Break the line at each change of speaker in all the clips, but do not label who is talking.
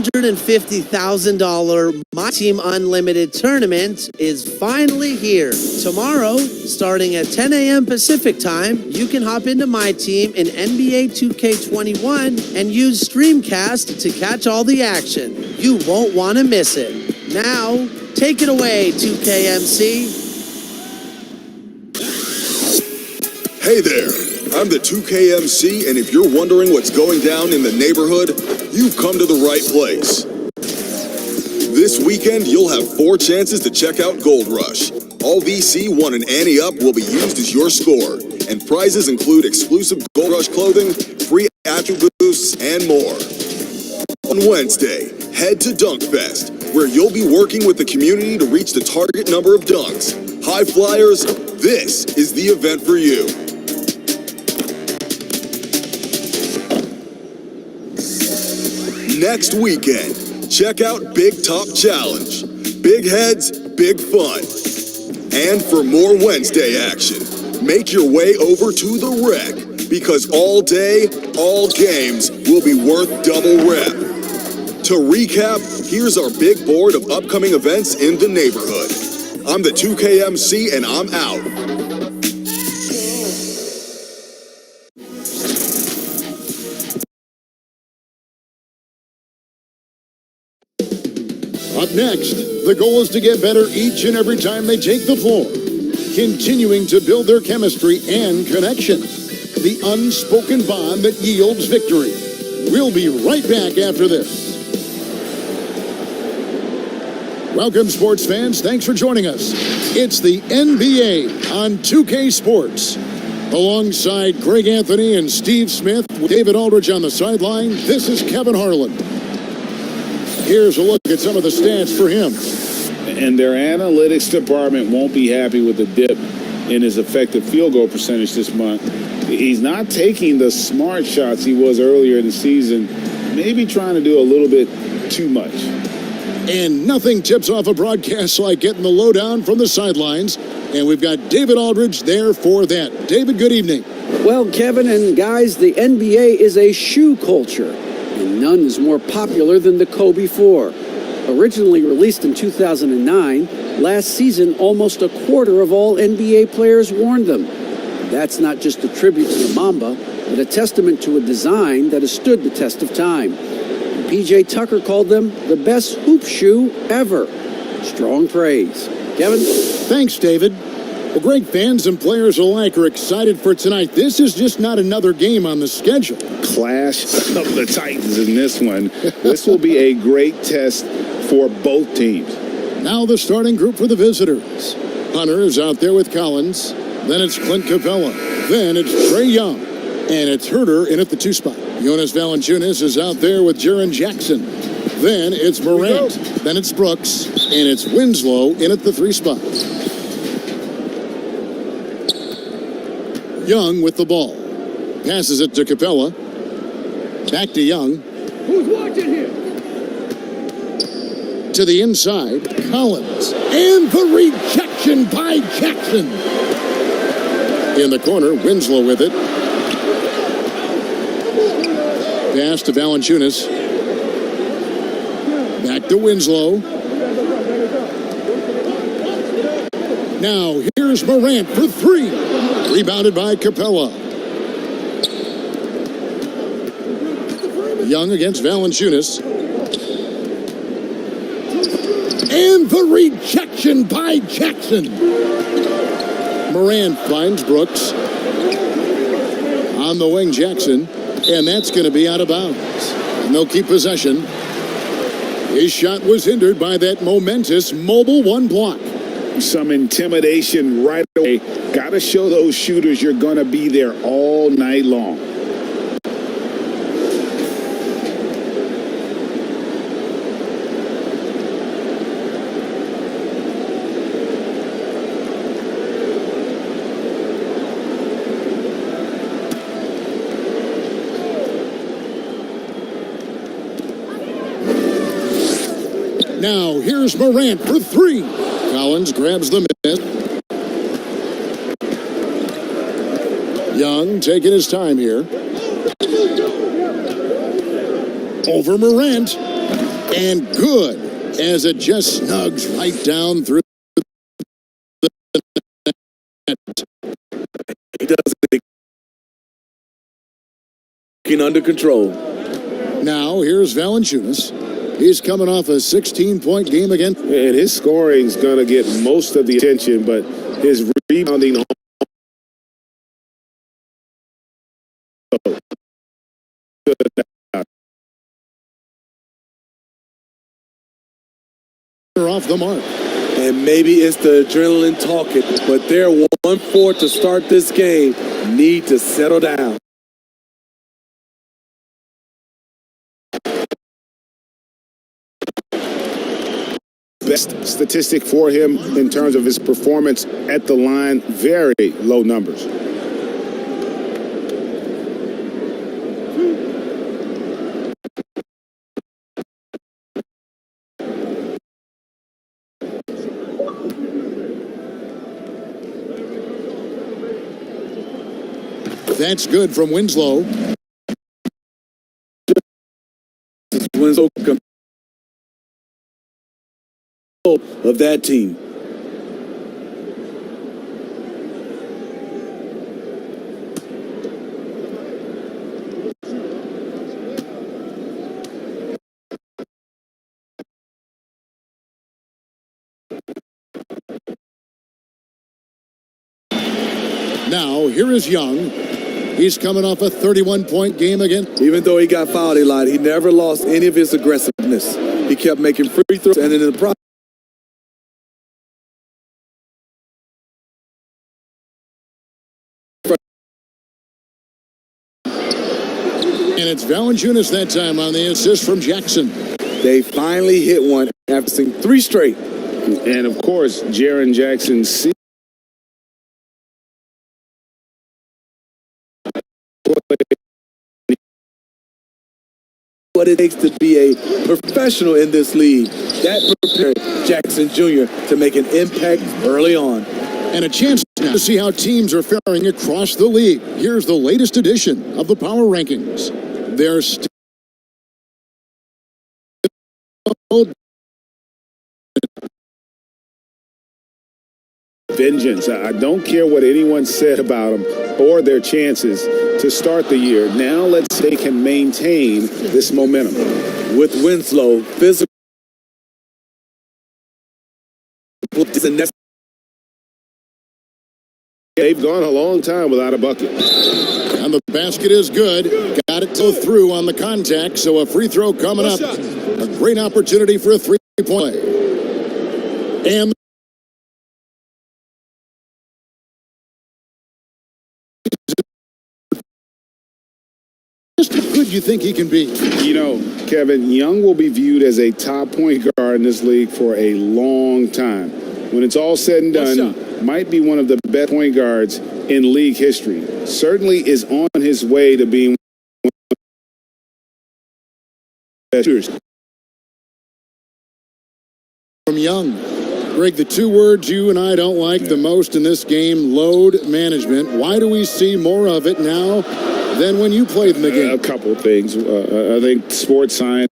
$250,000 My Team Unlimited tournament is finally here. Tomorrow, starting at 10 a.m. Pacific time, you can hop into My Team in NBA 2K21 and use Streamcast to catch all the action. You won't want to miss it. Now, take it away, 2KMC.
Hey there, I'm the 2KMC, and if you're wondering what's going down in the neighborhood, you've come to the right place. This weekend, you'll have 4 chances to check out Gold Rush. All VC 1 and Ante Up will be used as your score, and prizes include exclusive Gold Rush clothing, free attribute boosts, and more. On Wednesday, head to Dunk Fest, where you'll be working with the community to reach the target number of dunks. High flyers, this is the event for you. Next weekend, check out Big Top Challenge. Big heads, big fun. And for more Wednesday action, make your way over to the Rec, because all day, all games will be worth double rep. To recap, here's our big board of upcoming events in the neighborhood. I'm the 2KMC, and I'm out.
Up next, the goal is to get better each and every time they take the floor, continuing to build their chemistry and connection, the unspoken bond that yields victory. We'll be right back after this. Welcome, sports fans. Thanks for joining us. It's the NBA on 2K Sports. Alongside Greg Anthony and Steve Smith, with David Aldridge on the sideline, this is Kevin Harlan. Here's a look at some of the stats for him.
And their analytics department won't be happy with the dip in his effective field goal percentage this month. He's not taking the smart shots he was earlier in the season, maybe trying to do a little bit too much.
And nothing tips off a broadcast like getting the lowdown from the sidelines. And we've got David Aldridge there for that. David, good evening.
Well, Kevin and guys, the NBA is a shoe culture, and none is more popular than the Kobe 4. Originally released in 2009, last season almost a quarter of all NBA players worn them. That's not just a tribute to the Mamba, but a testament to a design that has stood the test of time. And PJ Tucker called them the best hoop shoe ever. Strong praise. Kevin?
Thanks, David. Well, great fans and players alike are excited for tonight. This is just not another game on the schedule.
Clash of the Titans in this one. This will be a great test for both teams.
Now the starting group for the visitors. Hunter is out there with Collins. Then it's Clint Capella. Then it's Trae Young. And it's Herter in at the 2 spot. Jonas Valanciunas is out there with Jaren Jackson. Then it's Morant. Then it's Brooks. And it's Winslow in at the 3 spot. Young with the ball. Passes it to Capella. Back to Young.
Who's watching here?
To the inside, Collins. And the rejection by Jackson. In the corner, Winslow with it. Pass to Valanciunas. Back to Winslow. Now, here's Morant for 3. Rebounded by Capella. Young against Valanciunas. And the rejection by Jackson. Morant finds Brooks. On the wing, Jackson. And that's going to be out of bounds. And they'll keep possession. His shot was hindered by that momentous mobile 1 block.
Some intimidation right away. Got to show those shooters you're going to be there all night long.
Now, here's Morant for 3. Collins grabs the miss. Young taking his time here. Over Morant. And good, as it just snugs right down through the net.
He does it under control.
Now, here's Valanciunas. He's coming off a 16-point game again.
And his scoring's going to get most of the attention, but his rebounding
off the mark.
And maybe it's the adrenaline talking, but they're 1-4 to start this game. Need to settle down.
best statistic for him in terms of his performance at the line, very low numbers.
That's good from Winslow.
Winslow of that team.
Now, here is Young. He's coming off a 31-point game again.
Even though he got fouled a lot, he never lost any of his aggressiveness. He kept making free throws, and in the process,
And it's Valanciunas that time on the assist from Jackson.
they finally hit one after seeing 3 straight.
And of course, Jaren Jackson
What it takes to be a professional in this league. That prepared Jackson Jr. to make an impact early on.
And a chance now to see how teams are faring across the league. Here's the latest edition of the Power Rankings. They're still
vengeance. I don't care what anyone said about them or their chances to start the year. Now let's see if they can maintain this momentum.
With Winslow, physical.
They've gone a long time without a bucket.
And the basket is good. Got it to through on the contact, so a free throw coming up. A great opportunity for a three-point play. And just how good you think he can be.
You know, Kevin, Young will be viewed as a top point guard in this league for a long time. When it's all said and done, might be one of the best point guards in league history. Certainly is on his way to being one of the best shooters.
From Young. Greg, the 2 words you and I don't like the most in this game, load management. Why do we see more of it now than when you played in the game?
A couple of things. I think sports science,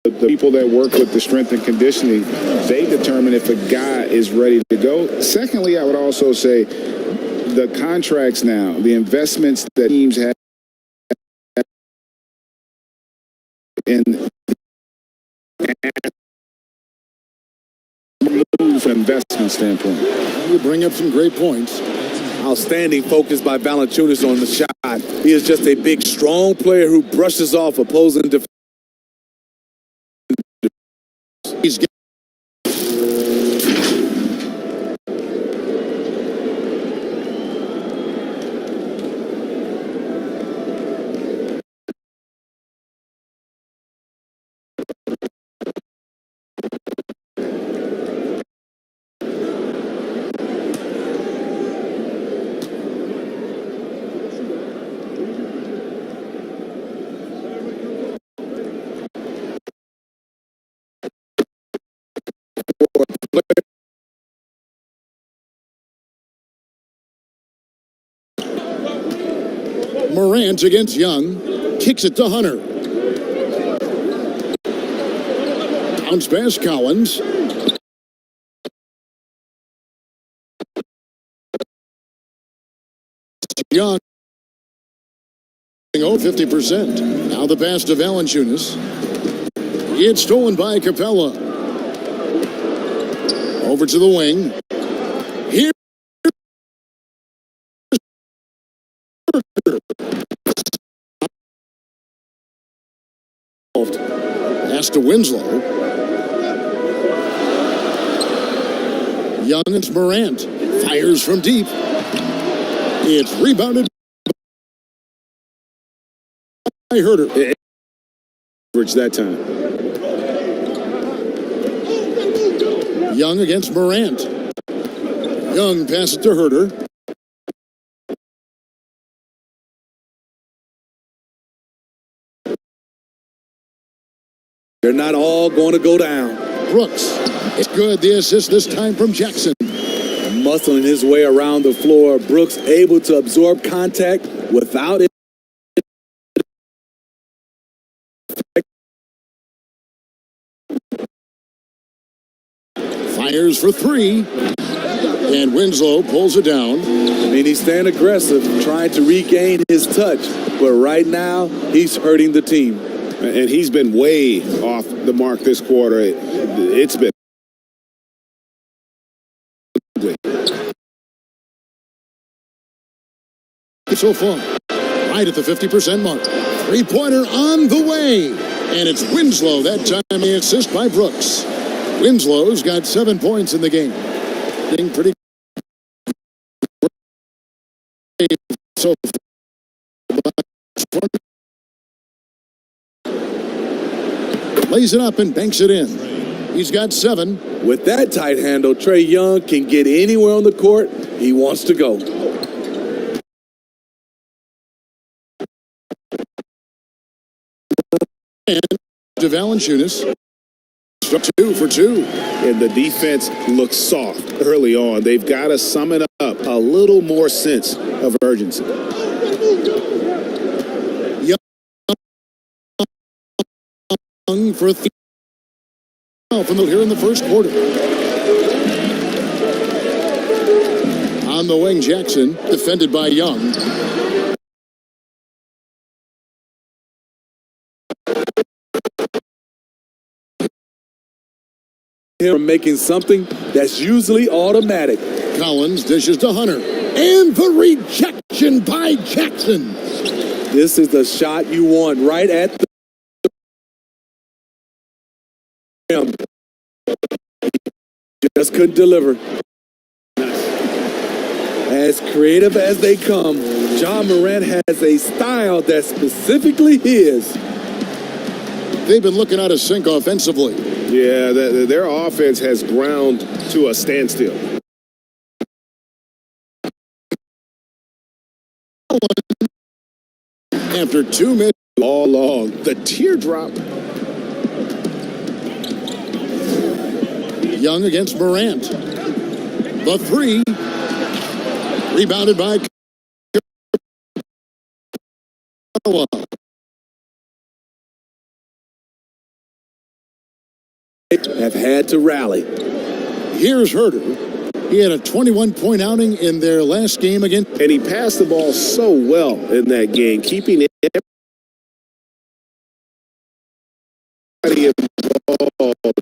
the people that work with the strength and conditioning, they determine if a guy is ready to go. Secondly, I would also say the contracts now, the investments that teams have in from an investment standpoint.
You bring up some great points.
Outstanding focus by Valanciunas on the shot. He is just a big, strong player who brushes off opposing defenders.
He's Morant against Young. Kicks it to Hunter. Bounce pass, Collins. Young. 50%. Now the pass to Valanciunas. It's stolen by Capella. Over to the wing. Here. Pass to Winslow. Young and Morant. Fires from deep. It's rebounded by Herter.
Average that time.
Young against Morant. Young passes to Herter.
They're not all going to go down.
Brooks. It's good. The assist this time from Jackson.
Muscling his way around the floor, Brooks able to absorb contact without it.
Fires for three. And Winslow pulls it down.
I mean, he's staying aggressive, trying to regain his touch. But right now, he's hurting the team.
And he's been way off the mark this quarter. It's been ugly.
So far, right at the 50% mark. Three-pointer on the way. And it's Winslow that time, the assist by Brooks. Winslow's got 7 points in the game. Being pretty so lays it up and banks it in. He's got 7.
With that tight handle, Trae Young can get anywhere on the court he wants to go.
And to Valanciunas. 2 for 2.
And the defense looks soft early on. They've got to sum it up a little more sense of urgency.
Young for 3. From here in the first quarter. On the wing, Jackson, defended by Young.
Him making something that's usually automatic.
Collins dishes to Hunter. And the rejection by Jackson.
This is the shot you want right at the rim. Just couldn't deliver. As creative as they come, John Morant has a style that's specifically his.
They've been looking out of sync offensively.
Yeah, their offense has ground to a standstill.
After 2 minutes.
All along, the teardrop.
Young against Morant. The 3. Rebounded by Capella.
Have had to rally.
Here's Herter. He had a 21-point outing in their last game against.
And he passed the ball so well in that game, keeping everybody involved.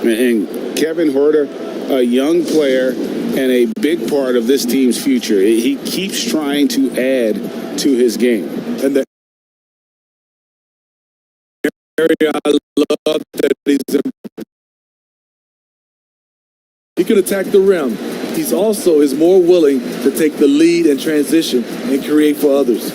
And Kevin Herter, a young player and a big part of this team's future. He keeps trying to add to his game.
And the area I love that he can attack the rim. He's also is more willing to take the lead and transition and create for others.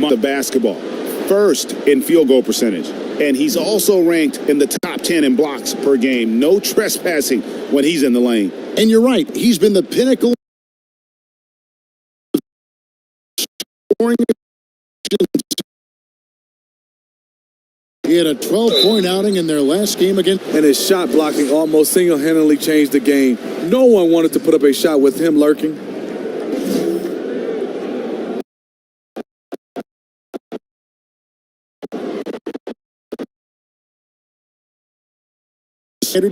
the basketball, first in field goal percentage. And he's also ranked in the top 10 in blocks per game. No trespassing when he's in the lane.
And you're right. He's been the pinnacle of scoring. He had a 12-point outing in their last game again.
And his shot blocking almost single-handedly changed the game. No one wanted to put up a shot with him lurking.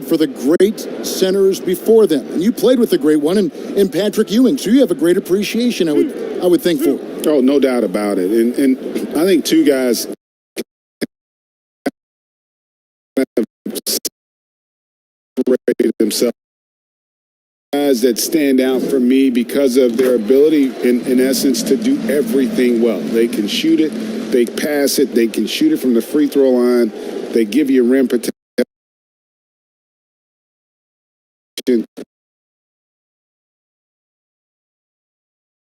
For the great centers before them. And you played with the great one in Patrick Ewing, so you have a great appreciation, I would think, for it.
Oh, no doubt about it. And I think two guys separated themselves. Guys that stand out for me because of their ability, in essence, to do everything well. They can shoot it, they pass it, they can shoot it from the free throw line, they give you rim protection.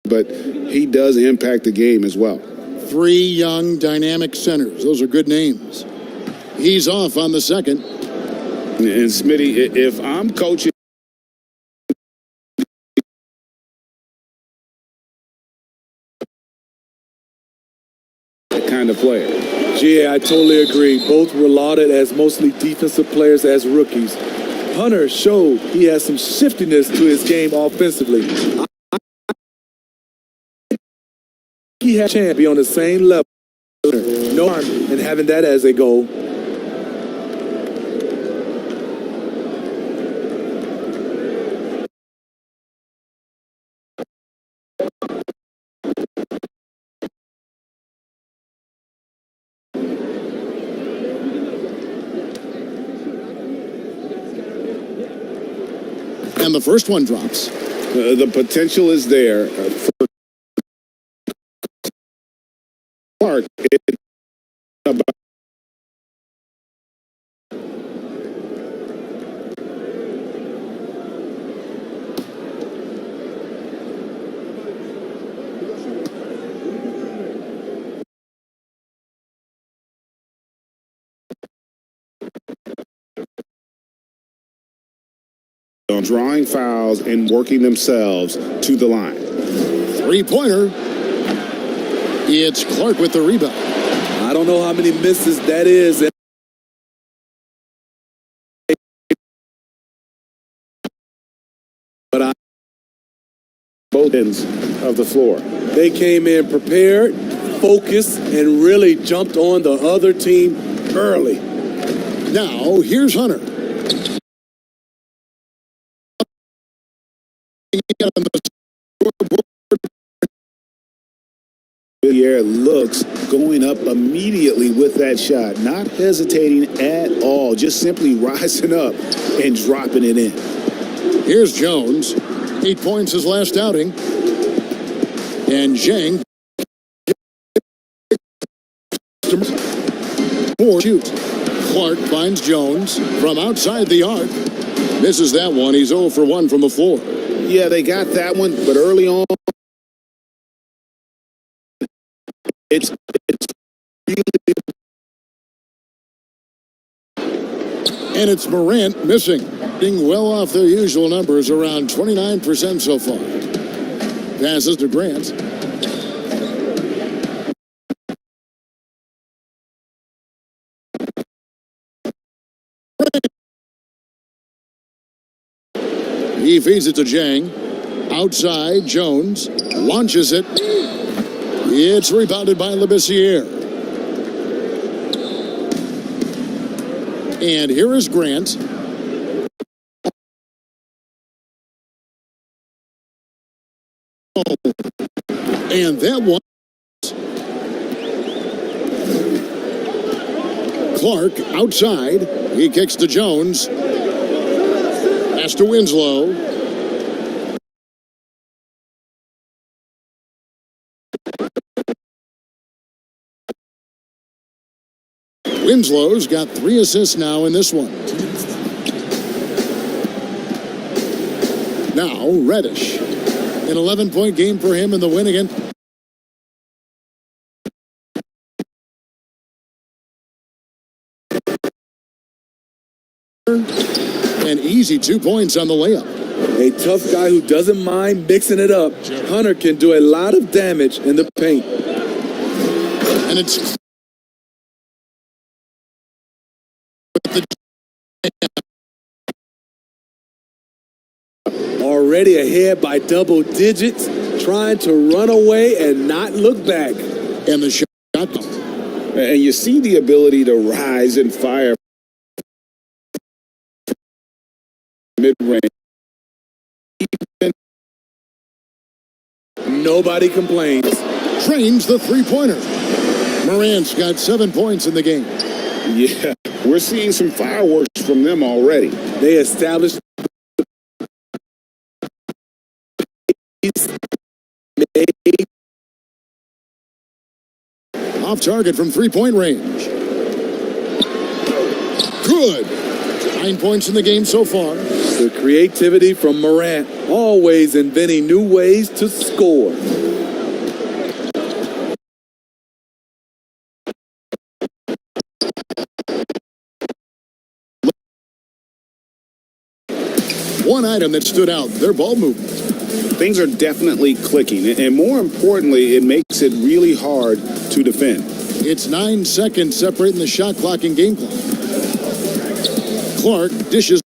But he does impact the game as well.
Three young, dynamic centers. Those are good names. He's off on the second.
And Smitty, if I'm coaching, that kind of player.
Yeah, I totally agree. Both were lauded as mostly defensive players as rookies. Hunter showed he has some shiftiness to his game offensively. He has a chance to be on the same level. No harm in having that as a goal.
And the first one drops.
The potential is there for Clark. It's about on drawing fouls and working themselves to the line.
Three-pointer. It's Clark with the rebound.
I don't know how many misses that is. But
Both ends of the floor.
they came in prepared, focused, and really jumped on the other team early.
Now, here's Hunter.
Villiers looks going up immediately with that shot, not hesitating at all, just simply rising up and dropping it in.
Here's Jones. 8 points his last outing. And Zhang. 4 shoots. Clark finds Jones from outside the arc. Misses that one. He's 0 for 1 from the floor.
Yeah, they got that one, but early on, it's really.
And it's Morant missing. Being well off their usual numbers, around 29% so far. Passes to Grant. He feeds it to Zhang. Outside, Jones launches it. It's rebounded by Labissiere. And here is Grant. And that one. Clark outside. He kicks to Jones. Pass to Winslow. Winslow's got 3 assists now in this one. Now, Reddish. An 11-point game for him in the win against An easy 2 points on the layup.
A tough guy who doesn't mind mixing it up. Hunter can do a lot of damage in the paint.
And it's
Already ahead by double digits, trying to run away and not look back.
and the shot.
And you see the ability to rise and fire mid-range.
Nobody complains.
Trains the three-pointer. Morant's got 7 points in the game.
Yeah, we're seeing some fireworks from them already.
They established
Off target from three-point range. Good. 9 points in the game so far.
the creativity from Morant, always inventing new ways to score.
One item that stood out, their ball movement.
Things are definitely clicking, and more importantly, it makes it really hard to defend.
It's 9 seconds separating the shot clock and game clock. Clark dishes.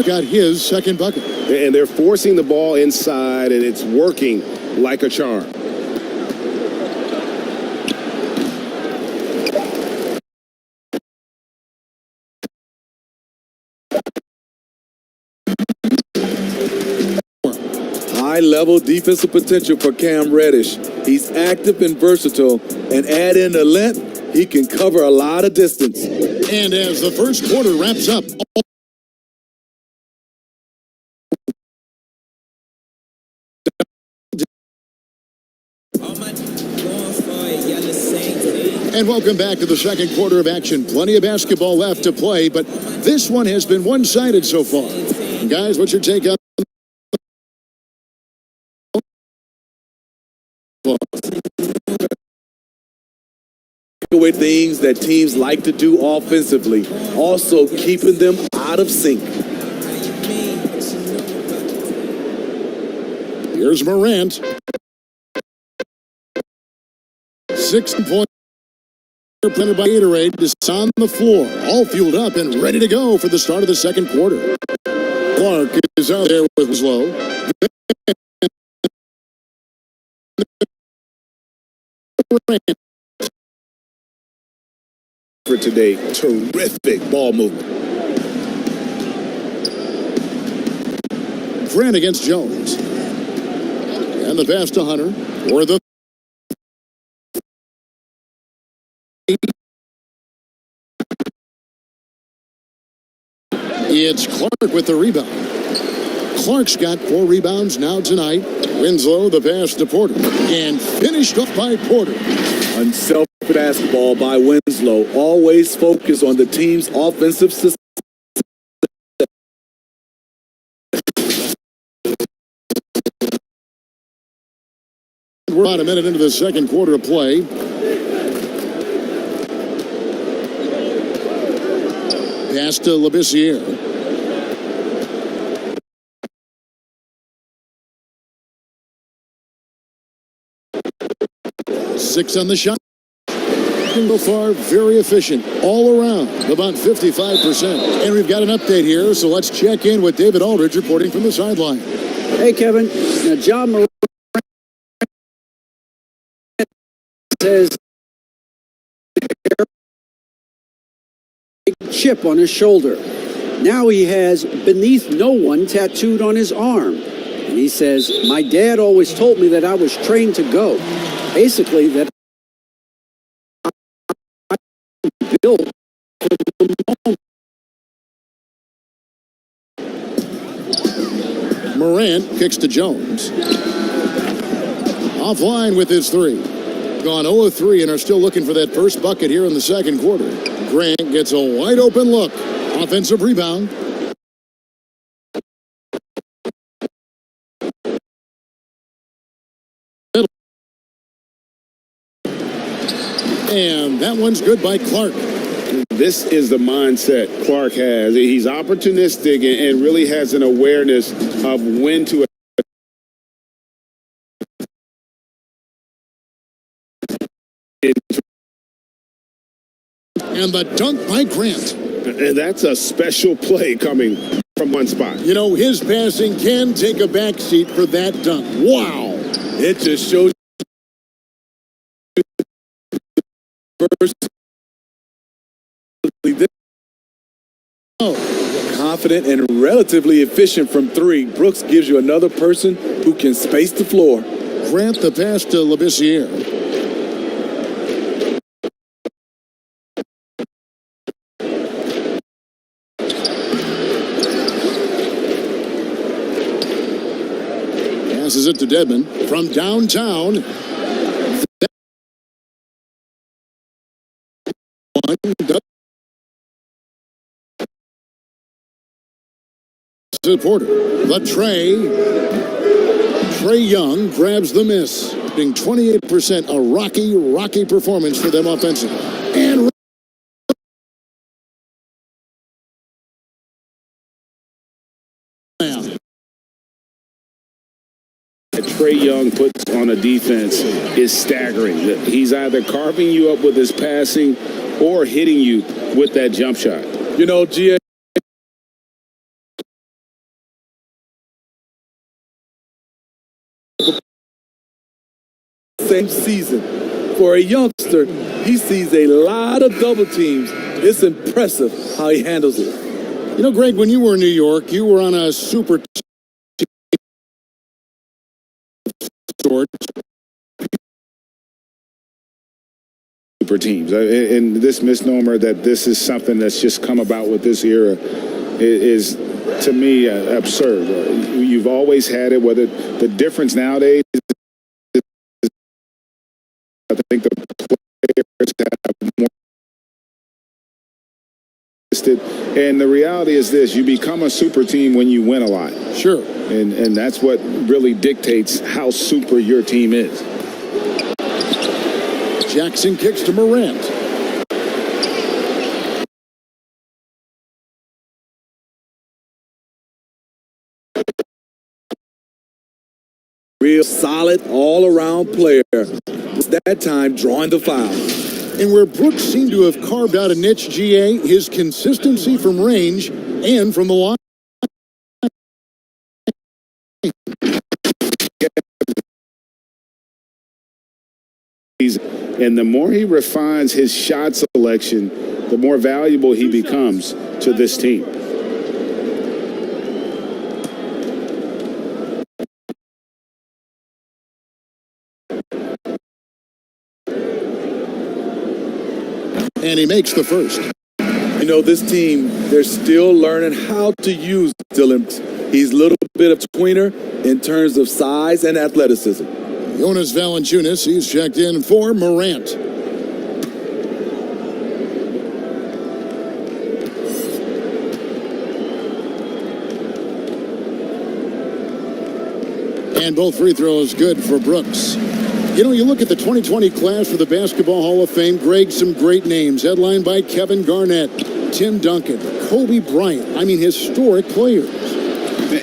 Got his second bucket.
And they're forcing the ball inside, and it's working like a charm.
High-level defensive potential for Cam Reddish. He's active and versatile, and add in the length, he can cover a lot of distance.
And as the first quarter wraps up, and welcome back to the second quarter of action. Plenty of basketball left to play, but this one has been one-sided so far. Guys, what's your take on
Away things that teams like to do offensively, also keeping them out of sync.
Here's Morant. 6 points planted by Gatorade is on the floor, all fueled up and ready to go for the start of the second quarter. Clark is out there with Slow.
For today, terrific ball movement.
Grant against Jones. And the pass to Hunter for the It's Clark with the rebound. Clark's got 4 rebounds now tonight. Winslow, the pass to Porter. And finished off by Porter.
Unselfish basketball by Winslow, always focused on the team's offensive system.
We're about a minute into the second quarter of play. Pass to Labissiere. Six on the shot. So far, very efficient all around, about 55%. And we've got an update here, so let's check in with David Aldridge reporting from the sideline.
Hey, Kevin. Now, John Morant says chip on his shoulder. Now he has beneath no one tattooed on his arm. And he says, my dad always told me that I was trained to go. Basically, that I built for the moment.
Morant kicks to Jones. Offline with his 3. Gone 0 of 3 and are still looking for that first bucket here in the second quarter. Grant gets a wide open look. Offensive rebound. And that one's good by Clark.
This is the mindset Clark has. He's opportunistic and really has an awareness of when to.
And the dunk by Grant.
And that's a special play coming from one spot.
You know, his passing can take a backseat for that dunk. Wow.
It just shows confident and relatively efficient from three. Brooks gives you another person who can space the floor.
Grant the pass to Labissiere. Passes it to Dedmon from downtown. Porter. The Trey Young grabs the miss. Being 28%, a rocky performance for them offensively. And
that Trey Young puts on a defense is staggering. He's either carving you up with his passing or hitting you with that jump shot.
You know, GA, same season. For a youngster, he sees a lot of double teams. It's impressive how he handles it.
you know, Greg, when you were in New York, you were on a super
Super teams. And this misnomer that this is something that's just come about with this era is to me, absurd. You've always had it, whether the difference nowadays, I think the players have more. And the reality is this, you become a super team when you win a lot.
Sure.
And that's what really dictates how super your team is.
Jackson kicks to Morant.
Real solid all-around player. That time drawing the foul.
And where Brooks seemed to have carved out a niche, GA, his consistency from range and from the line.
And the more he refines his shot selection, the more valuable he becomes to this team.
And he makes the first.
You know, this team, they're still learning how to use Dylan. He's a little bit of tweener in terms of size and athleticism.
Jonas Valanciunas, he's checked in for Morant. And both free throws good for Brooks. You know, you look at the 2020 class for the Basketball Hall of Fame, Greg, some great names, headlined by Kevin Garnett, Tim Duncan, Kobe Bryant. I mean, historic players.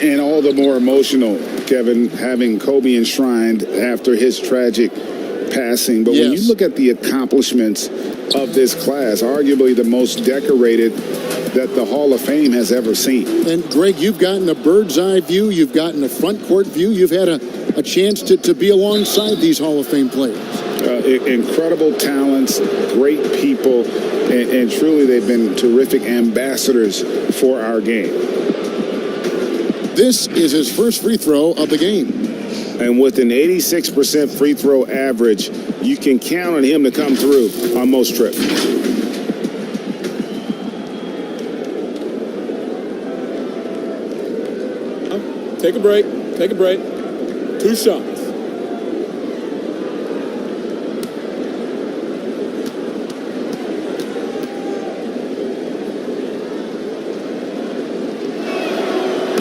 And all the more emotional, Kevin, having Kobe enshrined after his tragic passing. But when you look at the accomplishments of this class, arguably the most decorated that the Hall of Fame has ever seen.
And, Greg, you've gotten a bird's eye view. You've gotten a front court view. You've had a chance to be alongside these Hall of Fame players.
Incredible talents, great people, and truly they've been terrific ambassadors for our game.
This is his first free throw of the game.
And with an 86% free throw average, you can count on him to come through on most trips.
Take a break. Take a break. 2 shots.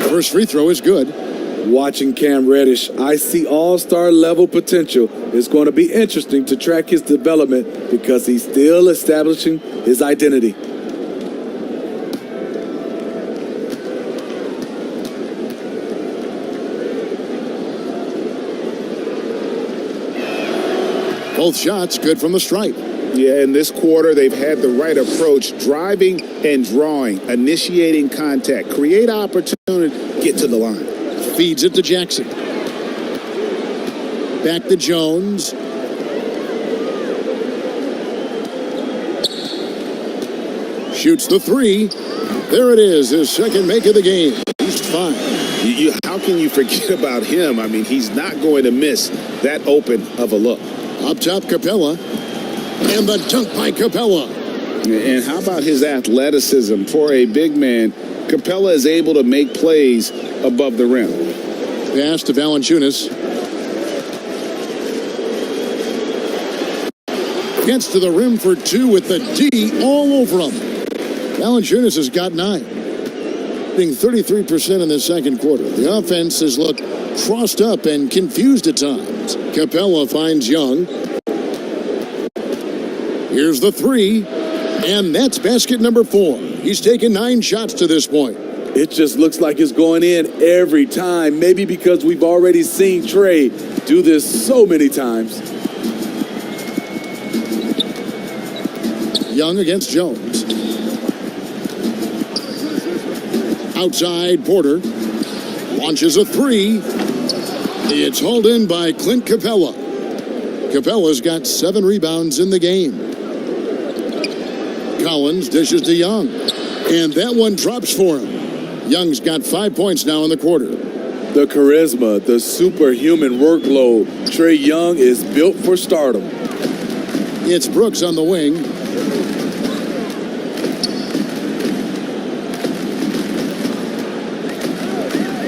First free throw is good.
Watching Cam Reddish, I see all-star level potential. It's going to be interesting to track his development because he's still establishing his identity.
Both shots good from the stripe.
Yeah, in this quarter, they've had the right approach, driving and drawing, initiating contact, create opportunity, get to the line.
Feeds it to Jackson. Back to Jones. Shoots the three. There it is, his second make of the game. He's fine.
How can you forget about him? I mean, he's not going to miss that open of a look.
Up top, Capella. And the dunk by Capella.
And how about his athleticism? For a big man, Capella is able to make plays above the rim.
Pass to Valanciunas. Gets to the rim for two with the D all over him. Valanciunas has got 9. Being 33% in the second quarter. The offense has looked crossed up and confused at times. Capella finds Young. Here's the three. And that's basket number 4. He's taken 9 shots to this point.
It just looks like it's going in every time. Maybe because we've already seen Trey do this so many times.
Young against Jones. Outside, Porter. Launches a 3. It's hauled in by Clint Capella. Capella's got 7 rebounds in the game. Collins dishes to Young. And that one drops for him. Young's got 5 points now in the quarter.
The charisma, the superhuman workload. Trey Young is built for stardom.
It's Brooks on the wing.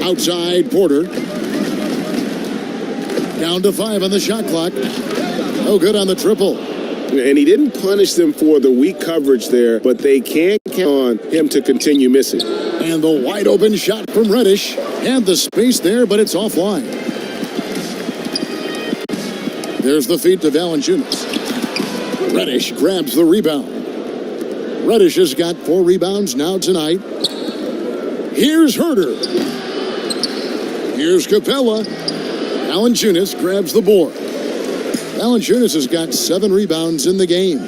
Outside, Porter. Down to 5 on the shot clock. No good on the triple.
And he didn't punish them for the weak coverage there, but they can't count on him to continue missing.
And the wide open shot from Reddish. Had the space there, but it's offline. There's the feed to Valanciunas. Reddish grabs the rebound. Reddish has got 4 rebounds now tonight. Here's Herter. Here's Capella. Valanciunas grabs the board. Valanciunas has got 7 rebounds in the game.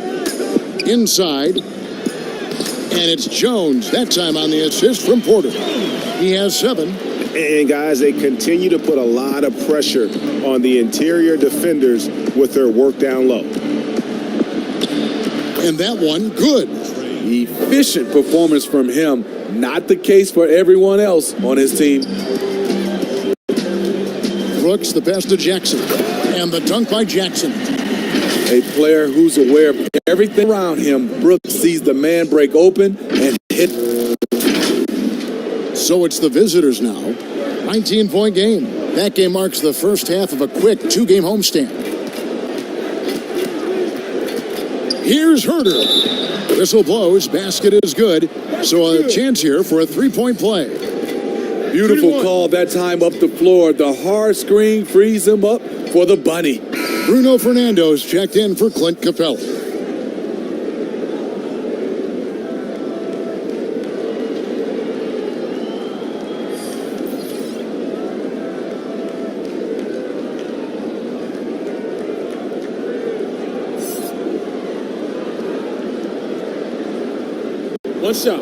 Inside. And it's Jones, that time on the assist from Porter. He has 7.
And guys, they continue to put a lot of pressure on the interior defenders with their work down low.
And that one, good.
Efficient performance from him. Not the case for everyone else on his team.
Brooks, the pass to Jackson. And the dunk by Jackson.
A player who's aware of everything around him. Brooks sees the man break open and hit.
So it's the visitors now. 19-point game. That game marks the first half of a quick 2-game homestand. Here's Herter. Whistle blows. Basket is good. So a chance here for a 3-point play.
Beautiful call that time up the floor. The hard screen frees him up for the bunny.
Bruno Fernando's checked in for Clint Capella.
One shot.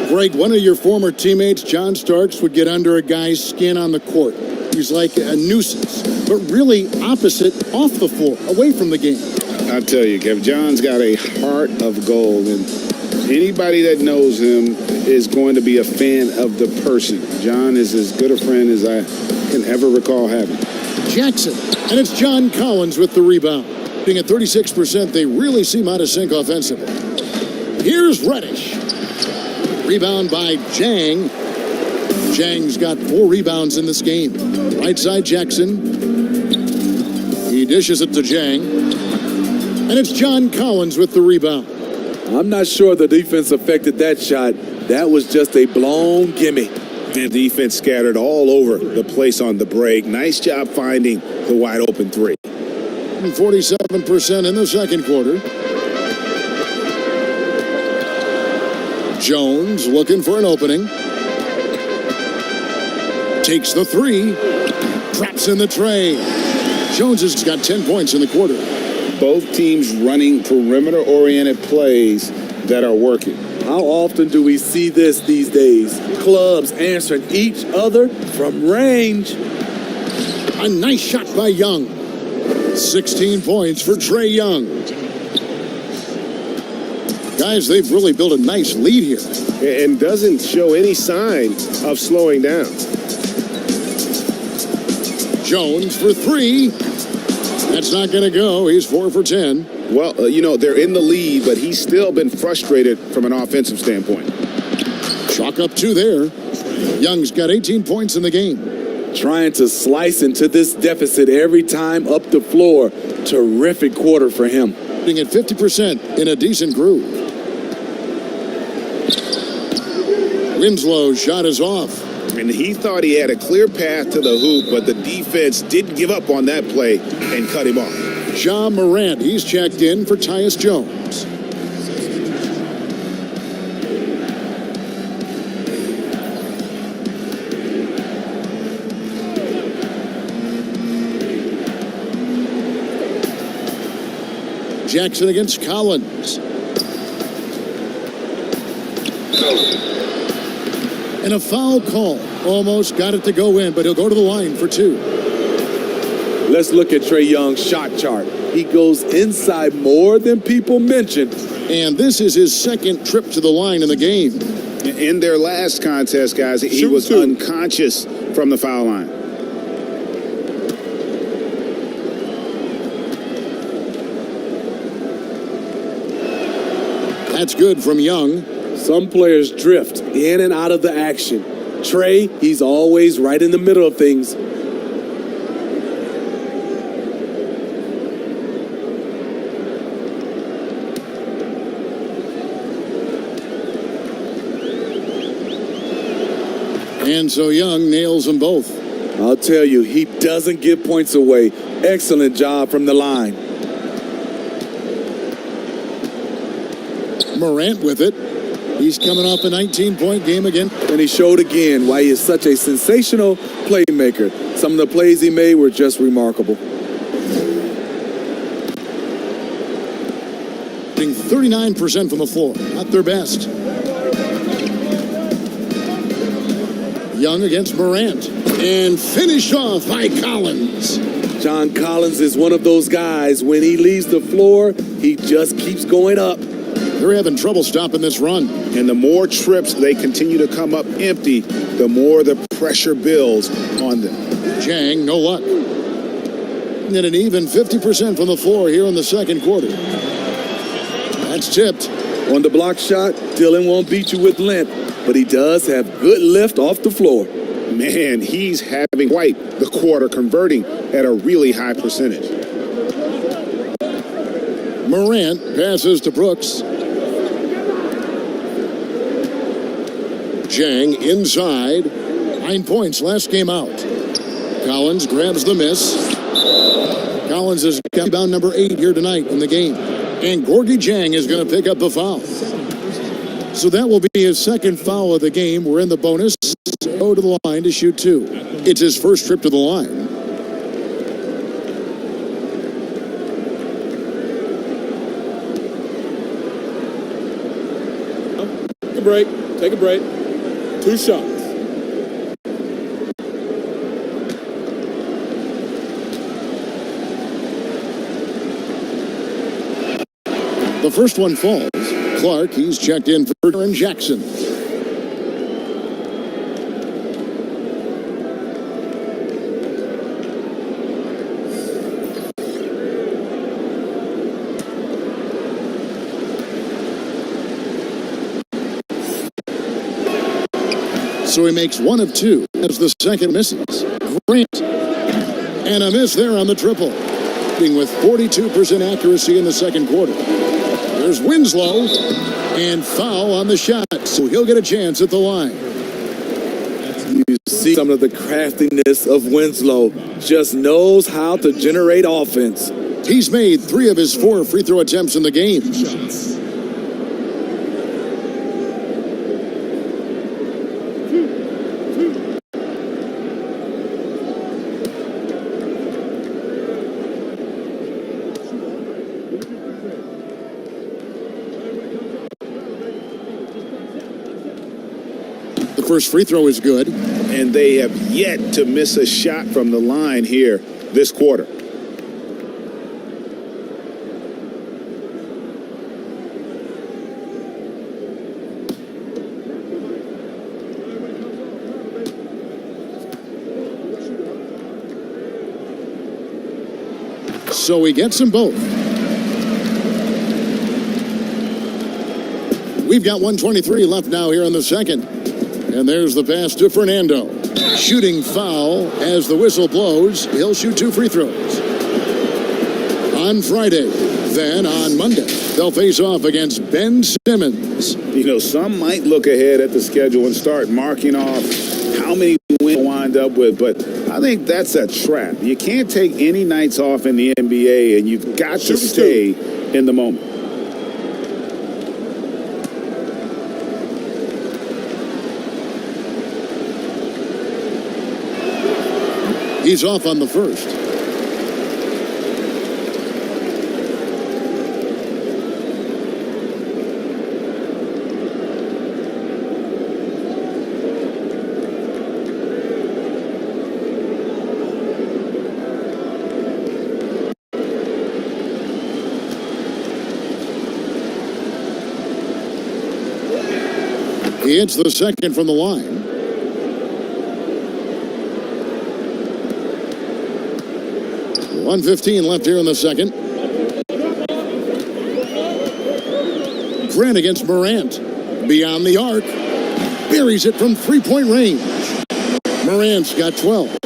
Greg, one of your former teammates, John Starks, would get under a guy's skin on the court. He's like a nuisance, but really opposite off the floor, away from the game.
I tell you, Kev, John's got a heart of gold, and anybody that knows him is going to be a fan of the person. John is as good a friend as I can ever recall having.
Jackson, and it's John Collins with the rebound. Being at 36%, they really seem out of sync offensively. Here's Reddish. Rebound by Jang. Jang's got 4 rebounds in this game. Right side Jackson. He dishes it to Jang. And it's John Collins with the rebound.
I'm not sure the defense affected that shot. That was just a blown gimme.
The defense scattered all over the place on the break. Nice job finding the wide open three.
47% in the second quarter. Jones looking for an opening. Takes the three. Traps in the tray. Jones has got 10 points in the quarter.
Both teams running perimeter-oriented plays that are working.
How often do we see this these days? Clubs answering each other from range.
A nice shot by Young. 16 points for Trey Young. Guys, they've really built a nice lead here.
And doesn't show any sign of slowing down.
Jones for three. That's not going to go. He's 4 for 10.
Well, they're in the lead, but he's still been frustrated from an offensive standpoint.
Chalk up 2 there. Young's got 18 points in the game.
Trying to slice into this deficit every time up the floor. Terrific quarter for him.
Being at 50% in a decent groove. Winslow's shot is off.
And he thought he had a clear path to the hoop, but the defense didn't give up on that play and cut him off.
Ja Morant, he's checked in for Tyus Jones. Jackson against Collins. And a foul call. Almost got it to go in, but he'll go to the line for 2.
Let's look at Trey Young's shot chart. He goes inside more than people mention.
And this is his second trip to the line in the game.
In their last contest, guys, he was unconscious from the foul line.
That's good from Young.
Some players drift in and out of the action. Trey, he's always right in the middle of things.
And so Young nails them both.
I'll tell you, he doesn't give points away. Excellent job from the line.
Morant with it. He's coming off a 19-point game again.
And he showed again why he is such a sensational playmaker. Some of the plays he made were just remarkable.
39% from the floor. Not their best. Young against Morant. And finished off by Collins.
John Collins is one of those guys. When he leaves the floor, he just keeps going up.
They're having trouble stopping this run.
And the more trips they continue to come up empty, the more the pressure builds on them.
Jang, no luck. And an even 50% from the floor here in the second quarter. That's tipped.
On the block shot, Dillon won't beat you with length, but he does have good lift off the floor.
Man, he's having quite the quarter, converting at a really high percentage.
Morant passes to Brooks. Jang inside. 9 points last game out. Collins grabs the miss. Collins has got rebound number 8 here tonight in the game. And Gorgie Jang is going to pick up the foul. So that will be his second foul of the game. We're in the bonus. Go to the line to shoot 2. It's his first trip to the line.
Take a break. Take a break. 2 shots.
The first one falls. Clark, he's checked in for Aaron Jackson. So he makes 1 of 2 as the second misses. Grant. And a miss there on the triple. With 42% accuracy in the second quarter. There's Winslow. And foul on the shot. So he'll get a chance at the line.
You see some of the craftiness of Winslow. Just knows how to generate offense.
He's made 3 of his 4 free throw attempts in the game. The first free throw is good.
And they have yet to miss a shot from the line here this quarter.
So he gets them both. We've got 1:23 left now here in the second. And there's the pass to Fernando. Shooting foul as the whistle blows. He'll shoot 2 free throws. On Friday, then on Monday, they'll face off against Ben Simmons.
You know, some might look ahead at the schedule and start marking off how many wins they'll wind up with, but I think that's a trap. You can't take any nights off in the NBA, and you've got to stay in the moment.
He's off on the first. He hits the second from the line. .115 left here in the second. Grant against Morant. Beyond the arc. Buries it from three-point range. Morant's got 12.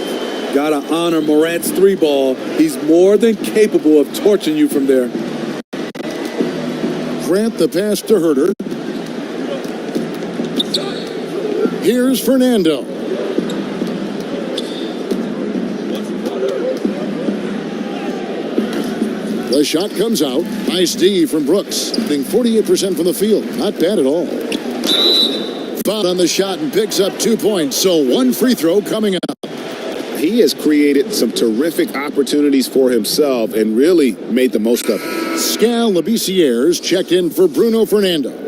Gotta honor Morant's 3 ball. He's more than capable of torching you from there.
Grant the pass to Herter. Here's Fernando. The shot comes out. Nice D from Brooks. Hitting 48% from the field. Not bad at all. Fouled on the shot and picks up 2 points. So 1 free throw coming up.
He has created some terrific opportunities for himself and really made the most of it.
Scal Labissières checked in for Bruno Fernando.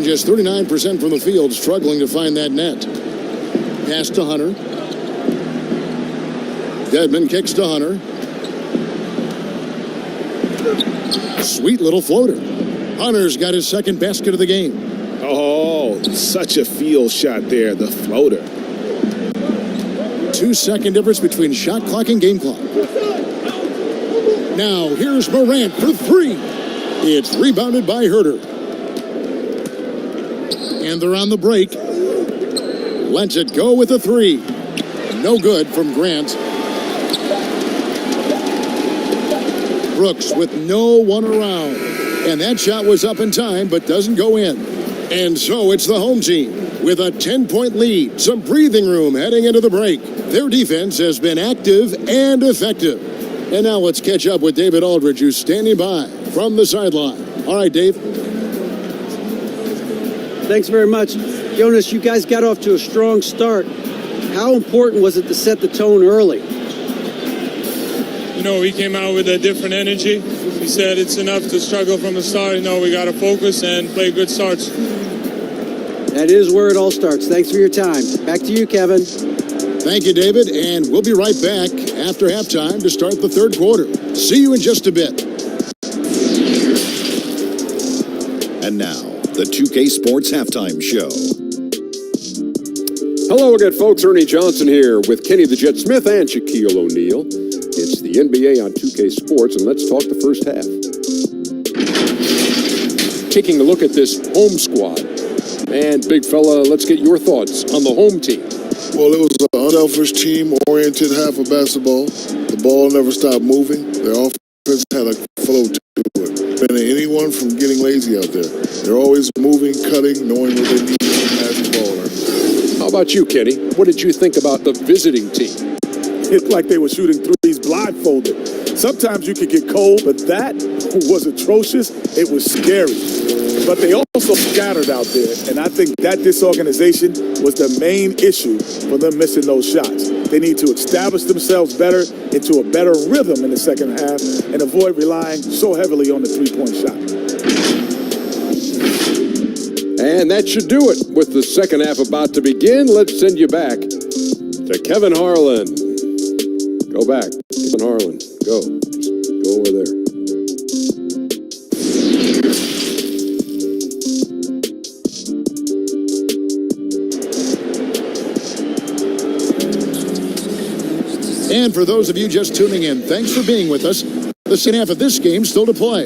Just 39% from the field, struggling to find that net. Pass to Hunter. Dedmon kicks to Hunter. Sweet little floater. Hunter's got his second basket of the game.
Oh, such a field shot there, the floater.
2-second difference between shot clock and game clock. Now, here's Morant for 3. It's rebounded by Herter. And they're on the break. Lets it go with a 3. No good from Grant. Brooks with no one around. And that shot was up in time, but doesn't go in. And so it's the home team with a 10-point lead. Some breathing room heading into the break. Their defense has been active and effective. And now let's catch up with David Aldridge, who's standing by from the sideline. All right, Dave.
Thanks very much. Jonas, you guys got off to a strong start. How important was it to set the tone early?
You know, we came out with a different energy. We said it's enough to struggle from the start. You know, we got to focus and play good starts.
That is where it all starts. Thanks for your time. Back to you, Kevin.
Thank you, David, and we'll be right back after halftime to start the third quarter. See you in just a bit.
And now, the 2K Sports Halftime Show.
Hello again, folks. Ernie Johnson here with Kenny the Jet Smith and Shaquille O'Neal. It's the NBA on 2K Sports, and let's talk the first half. Taking a look at this home squad. And, big fella, let's get your thoughts on the home team.
Well, it was an unselfish, team-oriented half of basketball. The ball never stopped moving. Their offense had a flow to it. Preventing anyone from getting lazy out there. They're always moving, cutting, knowing what they need to pass the ball.
How about you, Kenny? What did you think about the visiting team?
It's like they were shooting threes blindfolded. Sometimes you could get cold, but that was atrocious. It was scary. But they also scattered out there, and I think that disorganization was the main issue for them missing those shots. They need to establish themselves better into a better rhythm in the second half and avoid relying so heavily on the three-point shot.
And that should do it. With the second half about to begin, let's send you back to Kevin Harlan. Go back. Kevin Harlan. Go. Just go over there.
And for those of you just tuning in, thanks for being with us. The second half of this game still to play.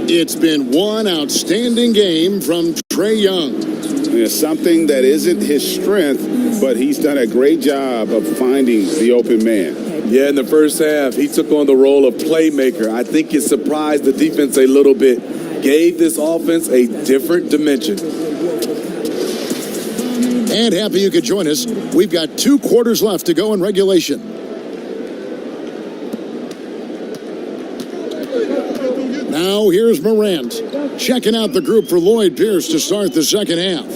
It's been one outstanding game from Trae Young.
It's something that isn't his strength, but he's done a great job of finding the open man.
Yeah, in the first half, he took on the role of playmaker. I think it surprised the defense a little bit. Gave this offense a different dimension.
And happy you could join us. We've got 2 quarters left to go in regulation. Now here's Morant checking out the group for Lloyd Pierce to start the second half.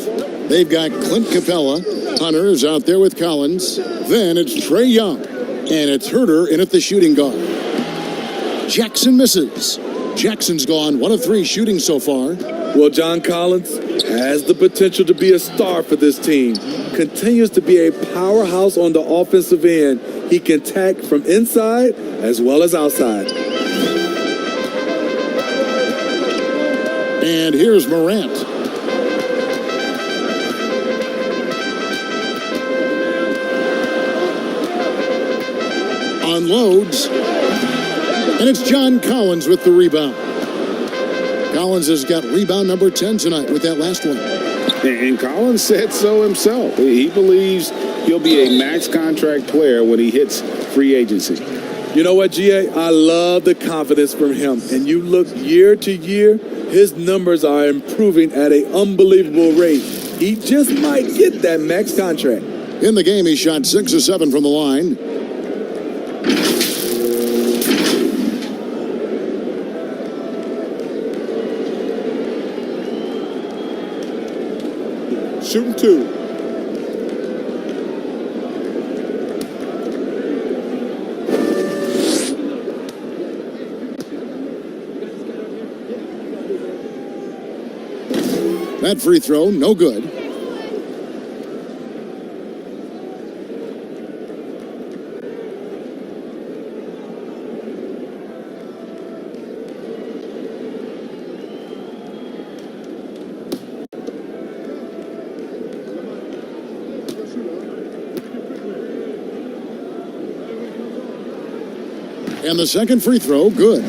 They've got Clint Capella. Hunter is out there with Collins. Then it's Trae Young. And it's Herter in at the shooting guard. Jackson misses. Jackson's gone 1 of 3 shooting so far.
Well, John Collins has the potential to be a star for this team. Continues to be a powerhouse on the offensive end. He can attack from inside as well as outside.
And here's Morant. Unloads. And it's John Collins with the rebound. Collins has got rebound number 10 tonight with that last one.
And Collins said so himself. He believes he'll be a max contract player when he hits free agency.
You know what, GA? I love the confidence from him. And you look year to year, his numbers are improving at an unbelievable rate. He just might get that max contract.
In the game, he shot 6 of 7 from the line.
Shooting 2.
That free throw, no good. And the second free throw, good.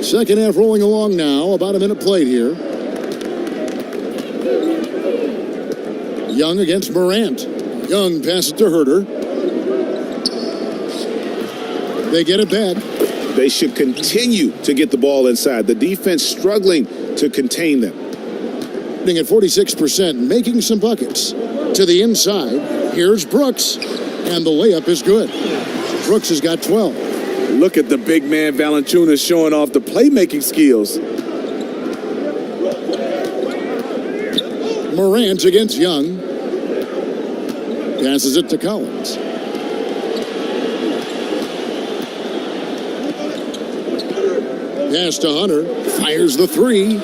Second half rolling along now. About a minute played here. Young against Morant. Young passes to Herter. They get it back.
They should continue to get the ball inside. The defense struggling to contain them.
At 46%, making some buckets. To the inside, here's Brooks. And the layup is good. Brooks has got 12.
Look at the big man Valanciunas showing off the playmaking skills.
Morant against Young. Passes it to Collins. Pass to Hunter. Fires the 3.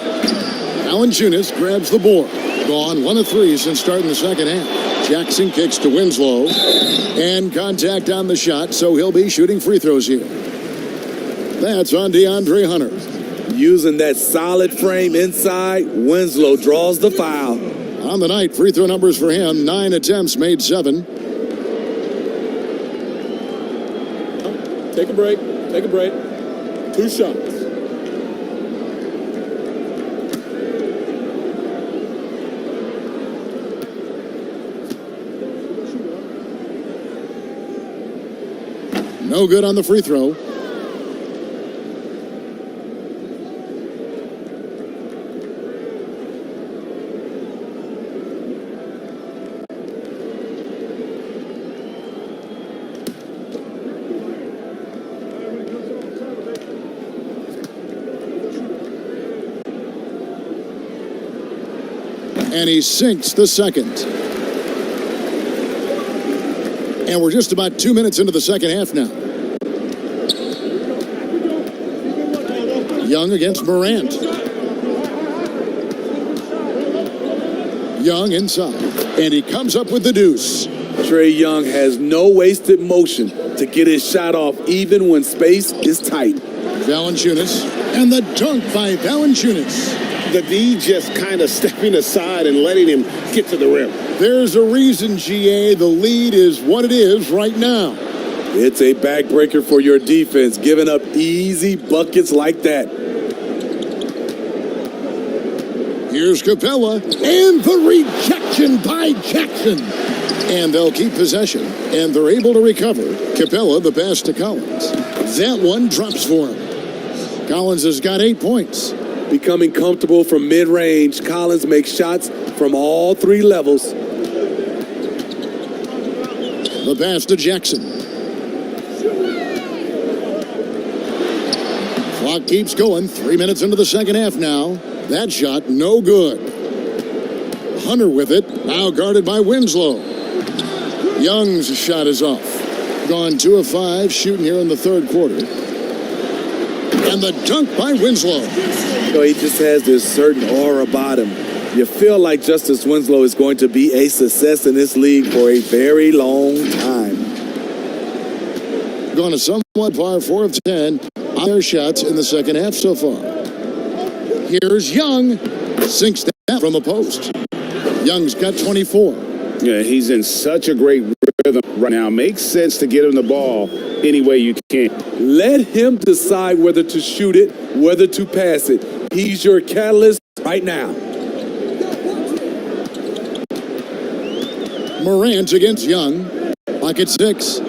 Valanciunas grabs the board. Gone 1 of 3 since starting the second half. Jackson kicks to Winslow. And contact on the shot, so he'll be shooting free throws here. That's on DeAndre Hunter.
Using that solid frame inside, Winslow draws the foul.
On the night, free throw numbers for him, 9 attempts, made 7.
Take a break. 2 shots.
No good on the free throw. And he sinks the second. And we're just about 2 minutes into the second half now. Young against Morant. Young inside. And he comes up with the deuce.
Trae Young has no wasted motion to get his shot off even when space is tight.
Valanciunas. And the dunk by Valanciunas.
The D just kind of stepping aside and letting him get to the rim.
There's a reason, GA, the lead is what it is right now.
It's a backbreaker for your defense, giving up easy buckets like that.
Here's Capella, and the rejection by Jackson. And they'll keep possession, and they're able to recover. Capella, the pass to Collins. That one drops for him. Collins has got 8 points.
Becoming comfortable from mid-range, Collins makes shots from all 3 levels.
The pass to Jackson. Clock keeps going. 3 minutes into the second half now. That shot, no good. Hunter with it. Now guarded by Winslow. Young's shot is off. Gone 2 of 5 shooting here in the third quarter. And the dunk by Winslow.
He just has this certain aura about him. You feel like Justice Winslow is going to be a success in this league for a very long time.
Gone a somewhat par 4 of 10 on their shots in the second half so far. Here's Young. Sinks that from the post. Young's got 24.
Yeah, he's in such a great rhythm right now. Makes sense to get him the ball any way you can.
Let him decide whether to shoot it, whether to pass it. He's your catalyst right now.
Morant against Young. Lock at 6.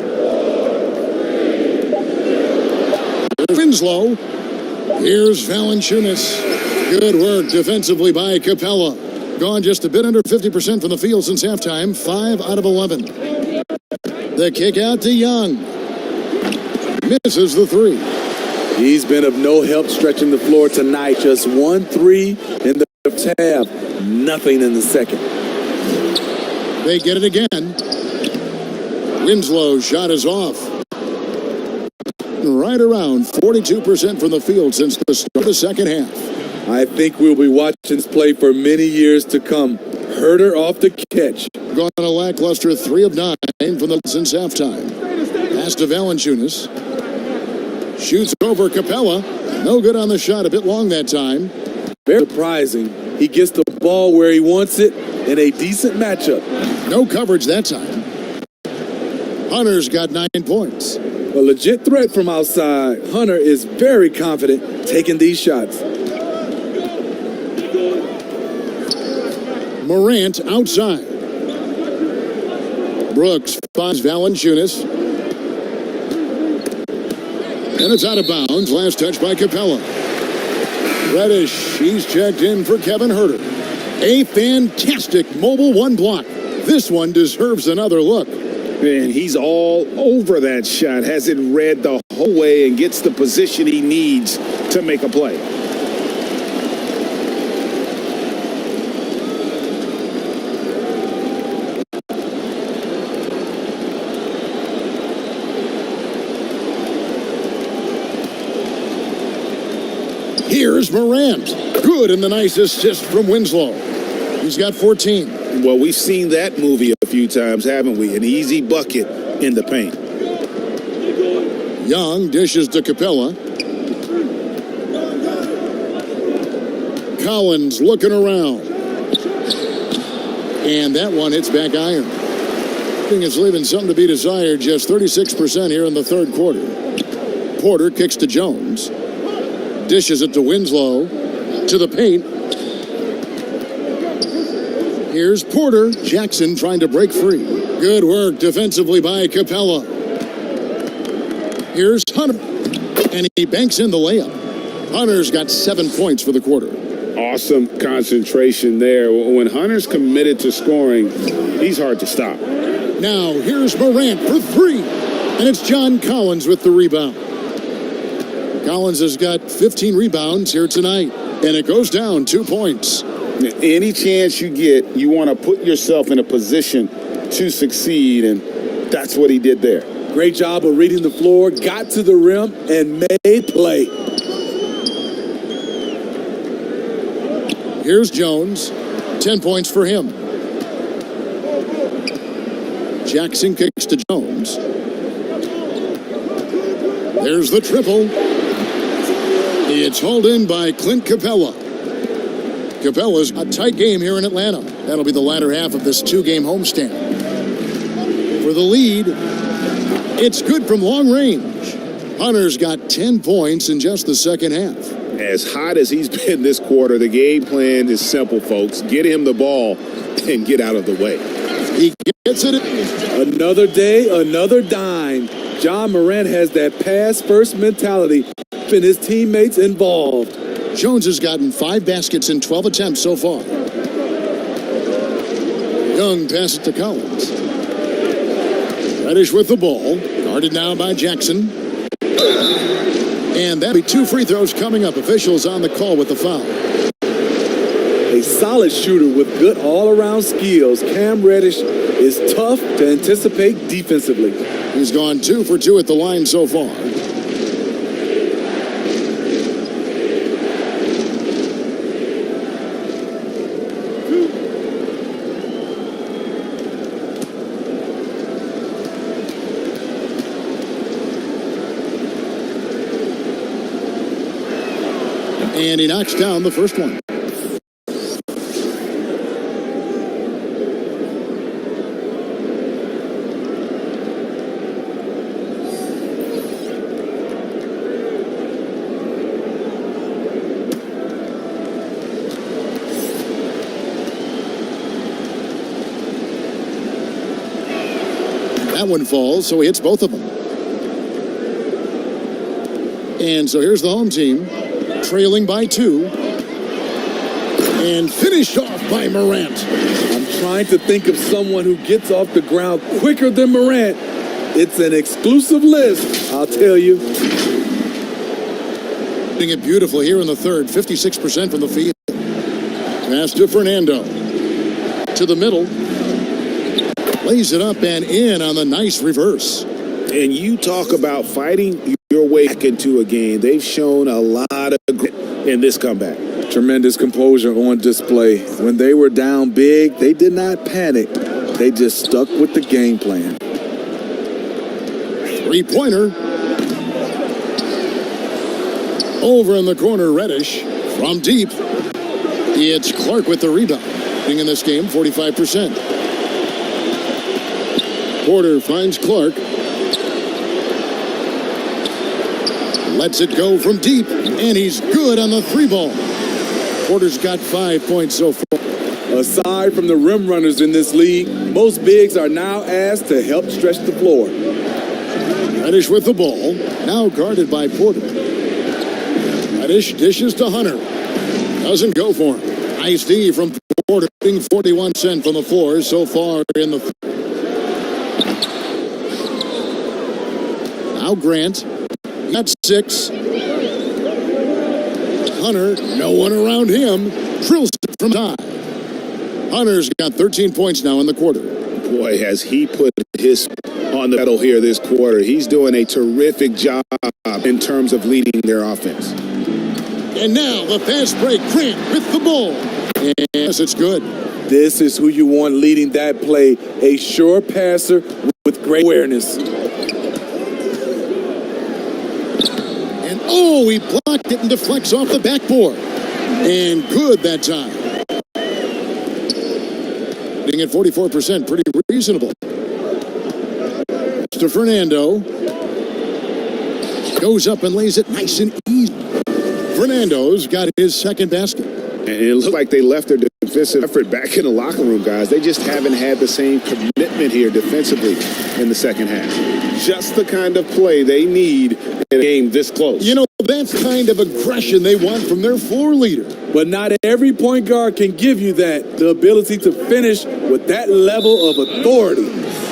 Winslow. Here's Valanciunas. Good work defensively by Capella. Gone just a bit under 50% from the field since halftime. 5 out of 11. The kick out to Young. Misses the 3.
He's been of no help stretching the floor tonight. Just 1 3 in the first half. Nothing in the second.
They get it again. Winslow's shot is off. Right around 42% from the field since the start of the second half.
I think we'll be watching this play for many years to come. Herder off the catch.
Gone a lackluster 3 of 9 from the since halftime. Pass to Valanciunas. Shoots over Capella. No good on the shot. A bit long that time.
Very surprising. He gets the ball where he wants it in a decent matchup.
No coverage that time. Hunter's got 9 points.
A legit threat from outside. Hunter is very confident taking these shots.
Morant outside. Brooks finds Valanciunas. And it's out of bounds. Last touch by Capella. Reddish, he's checked in for Kevin Herter. A fantastic mobile 1 block. This one deserves another look.
And he's all over that shot. Has it read the whole way and gets the position he needs to make a play.
Here's Morant. Good, and the nice assist from Winslow. He's got 14.
Well, we've seen that movie a
few times, haven't we? An easy bucket in the paint.
Young dishes to Capella. Collins looking around. And that one hits back iron. I think it's leaving something to be desired. Just 36% here in the third quarter. Porter kicks to Jones. Dishes it to Winslow. To the paint. Here's Porter. Jackson trying to break free. Good work defensively by Capella. Here's Hunter. And he banks in the layup. Hunter's got 7 points for the quarter.
Awesome concentration there. When Hunter's committed to scoring, he's hard to stop.
Now here's Morant for three. And it's John Collins with the rebound. Collins has got 15 rebounds here tonight. And it goes down 2 points.
Any chance you get, you want to put yourself in a position to succeed, and that's what he did there.
Great job of reading the floor, got to the rim, and made play.
Here's Jones. 10 points for him. Jackson kicks to Jones. There's the triple. It's hauled in by Clint Capella. Capella's a tight game here in Atlanta. That'll be the latter half of this two-game homestand. For the lead, it's good from long range. Hunter's got 10 points in just the second half.
As hot as he's been this quarter, the game plan is simple, folks. Get him the ball and get out of the way.
He gets it.
Another day, another dime. John Morant has that pass-first mentality, keeping his teammates involved.
Jones has gotten 5 baskets in 12 attempts so far. Young passes to Collins. Reddish with the ball. Guarded now by Jackson. And that'll be 2 free throws coming up. Officials on the call with the foul.
A solid shooter with good all-around skills. Cam Reddish is tough to anticipate defensively.
He's gone 2 for 2 at the line so far. And he knocks down the first one. That one falls, so he hits both of them. And so here's the home team. Trailing by 2. And finished off by Morant.
I'm trying to think of someone who gets off the ground quicker than Morant. It's an exclusive list, I'll tell you.
Doing it beautifully here in the third. 56% from the field. Pass to Fernando. To the middle. Lays it up and in on the nice reverse.
And you talk about fighting your way back into a game. They've shown a lot of grit in this comeback.
Tremendous composure on display. When they were down big, they did not panic. They just stuck with the game plan.
3-pointer. Over in the corner, Reddish. From deep. It's Clark with the rebound. In this game, 45%. Porter finds Clark. Lets it go from deep, and he's good on the 3-ball. Porter's got 5 points so far.
Aside from the rim runners in this league, most bigs are now asked to help stretch the floor.
Reddish with the ball, now guarded by Porter. Reddish dishes to Hunter. Doesn't go for him. Nice D from Porter, 41% from the floor so far in the. Now Grant. That's 6. Hunter, no one around him. Drills it from high. Hunter's got 13 points now in the quarter.
Boy, has he put his on the pedal here this quarter. He's doing a terrific job in terms of leading their offense.
And now the fast break. Grant with the ball. Yes, it's good.
This is who you want leading that play. A sure passer with great awareness.
And he blocked it and deflects off the backboard. And good that time. Hitting at 44%, pretty reasonable. To Fernando. Goes up and lays it nice and easy. Fernando's got his second basket.
And it looked like they left their defensive effort back in the locker room, guys. They just haven't had the same commitment here defensively in the second half. Just the kind of play they need in a game this close.
You know, that's kind of aggression they want from their floor leader.
But not every point guard can give you that, the ability to finish with that level of authority.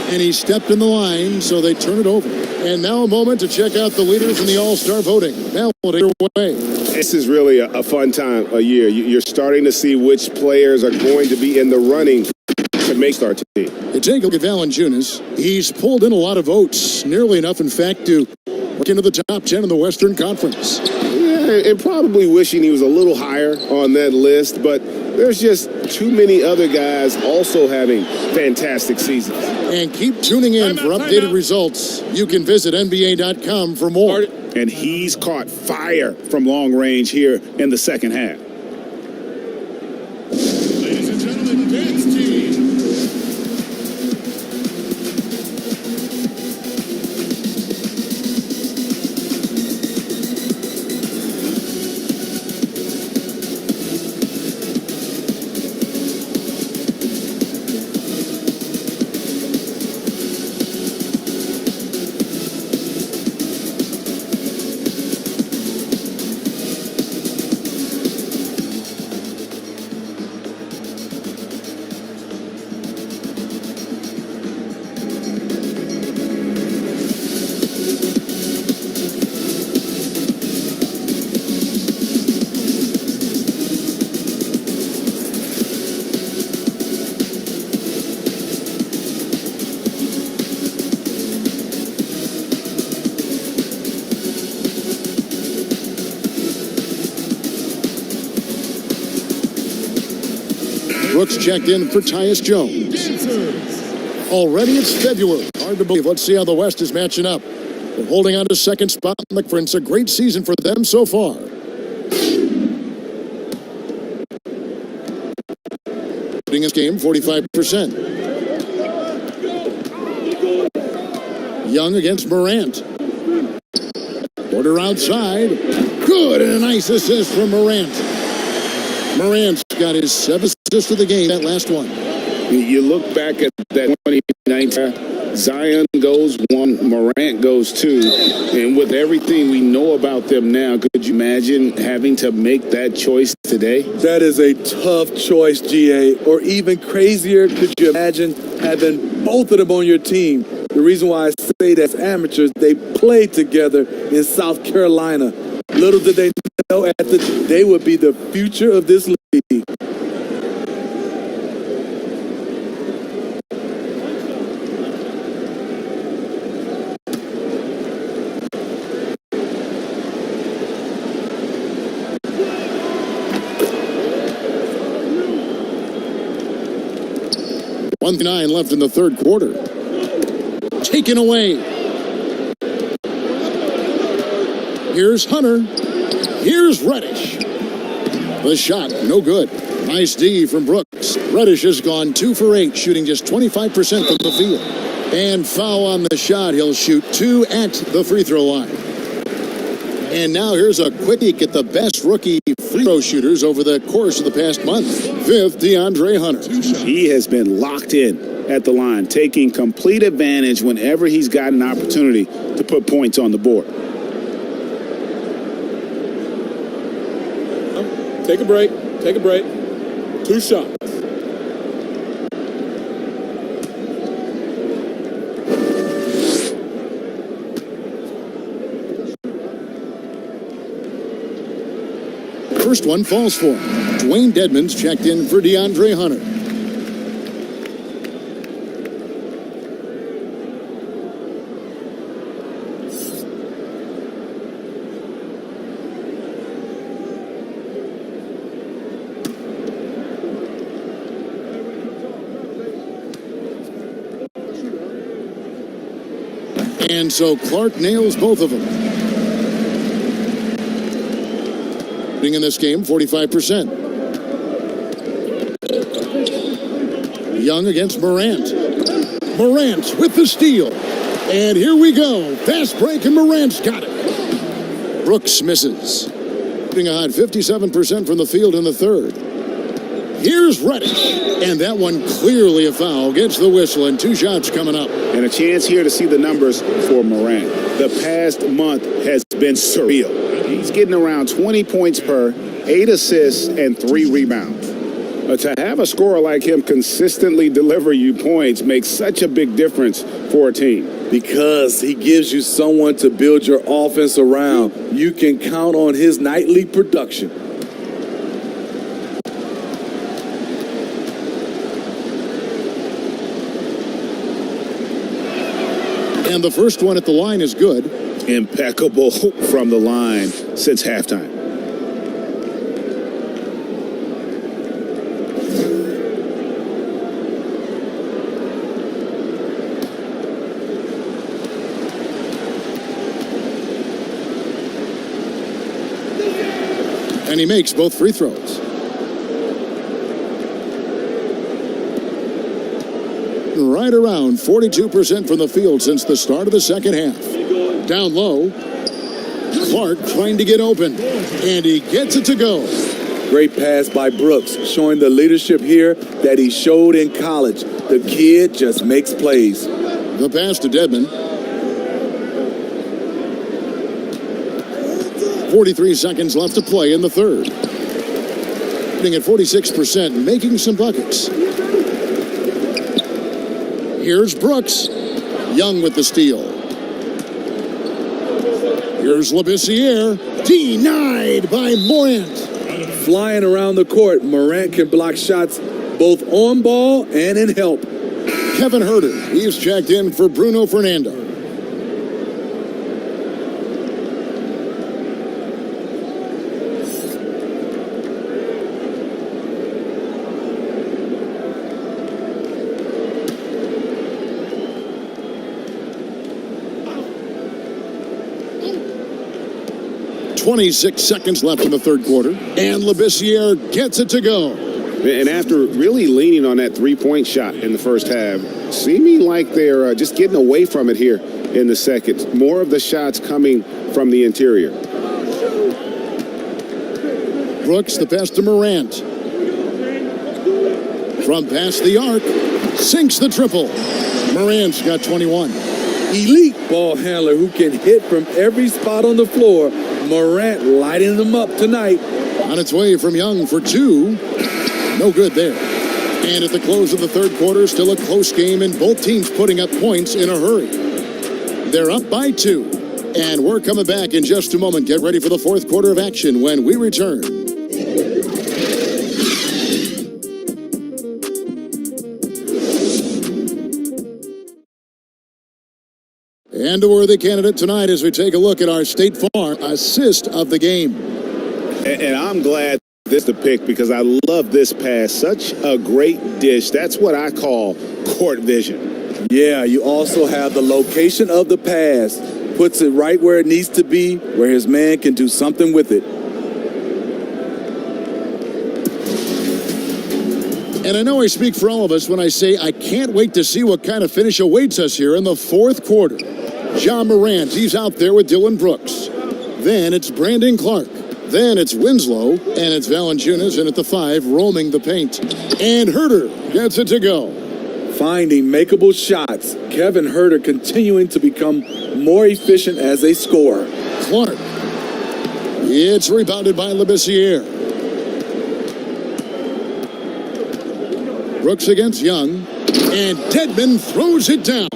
And he stepped in the line, so they turn it over. And now a moment to check out the leaders in the All-Star voting. Now, your way.
This is really a fun time of year. You're starting to see which players are going to be in the running to make our team.
You take a look at Valanciunas. He's pulled in a lot of votes, nearly enough, in fact, to work into the top 10 in the Western Conference.
Yeah, and probably wishing he was a little higher on that list, but there's just too many other guys also having fantastic seasons.
And keep tuning in for updated results. You can visit NBA.com for more.
And he's caught fire from long range here in the second half.
Ladies and gentlemen, dance team. Brooks checked in for Tyus Jones. Already it's February. Hard to believe. Let's see how the West is matching up. They're holding on to second spot in the conference. A great season for them so far. In this game, 45%. Young against Morant. Porter outside. Good, and a nice assist from Morant. Morant's got his 7th assist of the game, that last one.
You look back at that 2019, Zion goes 1, Morant goes 2, and with everything we know about them now, could you imagine having to make that choice today?
That is a tough choice, GA. Or even crazier, could you imagine having both of them on your team? The reason why I say that as amateurs, they played together in South Carolina. Little did they know they would be the future of this league.
One 9 left in the third quarter. Taken away. Here's Hunter. Here's Reddish. The shot, no good. Nice D from Brooks. Reddish has gone 2 for 8, shooting just 25% from the field. And foul on the shot. He'll shoot 2 at the free throw line. And now here's a quick peek at the best rookie free throw shooters over the course of the past month. 5th, DeAndre Hunter.
He has been locked in at the line, taking complete advantage whenever he's got an opportunity to put points on the board.
Take a break. Take a break. 2 shots.
First one falls for him. Dwayne Dedmon's checked in for DeAndre Hunter. And so Clark nails both of them. Being in this game, 45%. Young against Morant. Morant with the steal. And here we go. Fast break, and Morant's got it. Brooks misses. Putting a hot 57% from the field in the third. Here's Reddish. And that one clearly a foul. Gets the whistle, and 2 shots coming up.
And a chance here to see the numbers for Morant. The past month has been surreal. He's getting around 20 points per, 8 assists, and 3 rebounds. To have a scorer like him consistently deliver you points makes such a big difference for a team.
Because he gives you someone to build your offense around. You can count on his nightly production.
And the first one at the line is good.
Impeccable from the line since halftime.
And he makes both free throws. Right around 42% from the field since the start of the second half. Down low. Clark trying to get open. And he gets it to go.
Great pass by Brooks, showing the leadership here that he showed in college. The kid just makes plays.
The pass to Dedmon. 43 seconds left to play in the third. Hitting at 46%, making some buckets. Here's Brooks. Young with the steal. Here's Labissiere. Denied by Morant.
Flying around the court, Morant can block shots both on ball and in help.
Kevin Huerter, he's checked in for Bruno Fernando. .26 seconds left in the third quarter, and Labissiere gets it to go.
And after really leaning on that three-point shot in the first half, seeming like they're just getting away from it here in the second. More of the shots coming from the interior.
Brooks, the pass to Morant. From past the arc, sinks the triple. Morant's got 21.
Elite ball handler who can hit from every spot on the floor. Morant lighting them up tonight.
On its way from Young for 2. No good there. And at the close of the third quarter, still a close game, and both teams putting up points in a hurry. They're up by 2. And we're coming back in just a moment. Get ready for the fourth quarter of action when we return. And a worthy candidate tonight as we take a look at our State Farm assist of the game.
And I'm glad this is the pick because I love this pass. Such a great dish. That's what I call court vision.
Yeah, you also have the location of the pass. Puts it right where it needs to be, where his man can do something with it.
And I know I speak for all of us when I say I can't wait to see what kind of finish awaits us here in the fourth quarter. John Morant, he's out there with Dylan Brooks. Then it's Brandon Clark. Then it's Winslow, and it's Valanciunas in at the 5, roaming the paint. And Huerter gets it to go.
Finding makeable shots. Kevin Huerter continuing to become more efficient as a scorer.
Clark. It's rebounded by Labissiere. Brooks against Young. And Dedmon throws it down.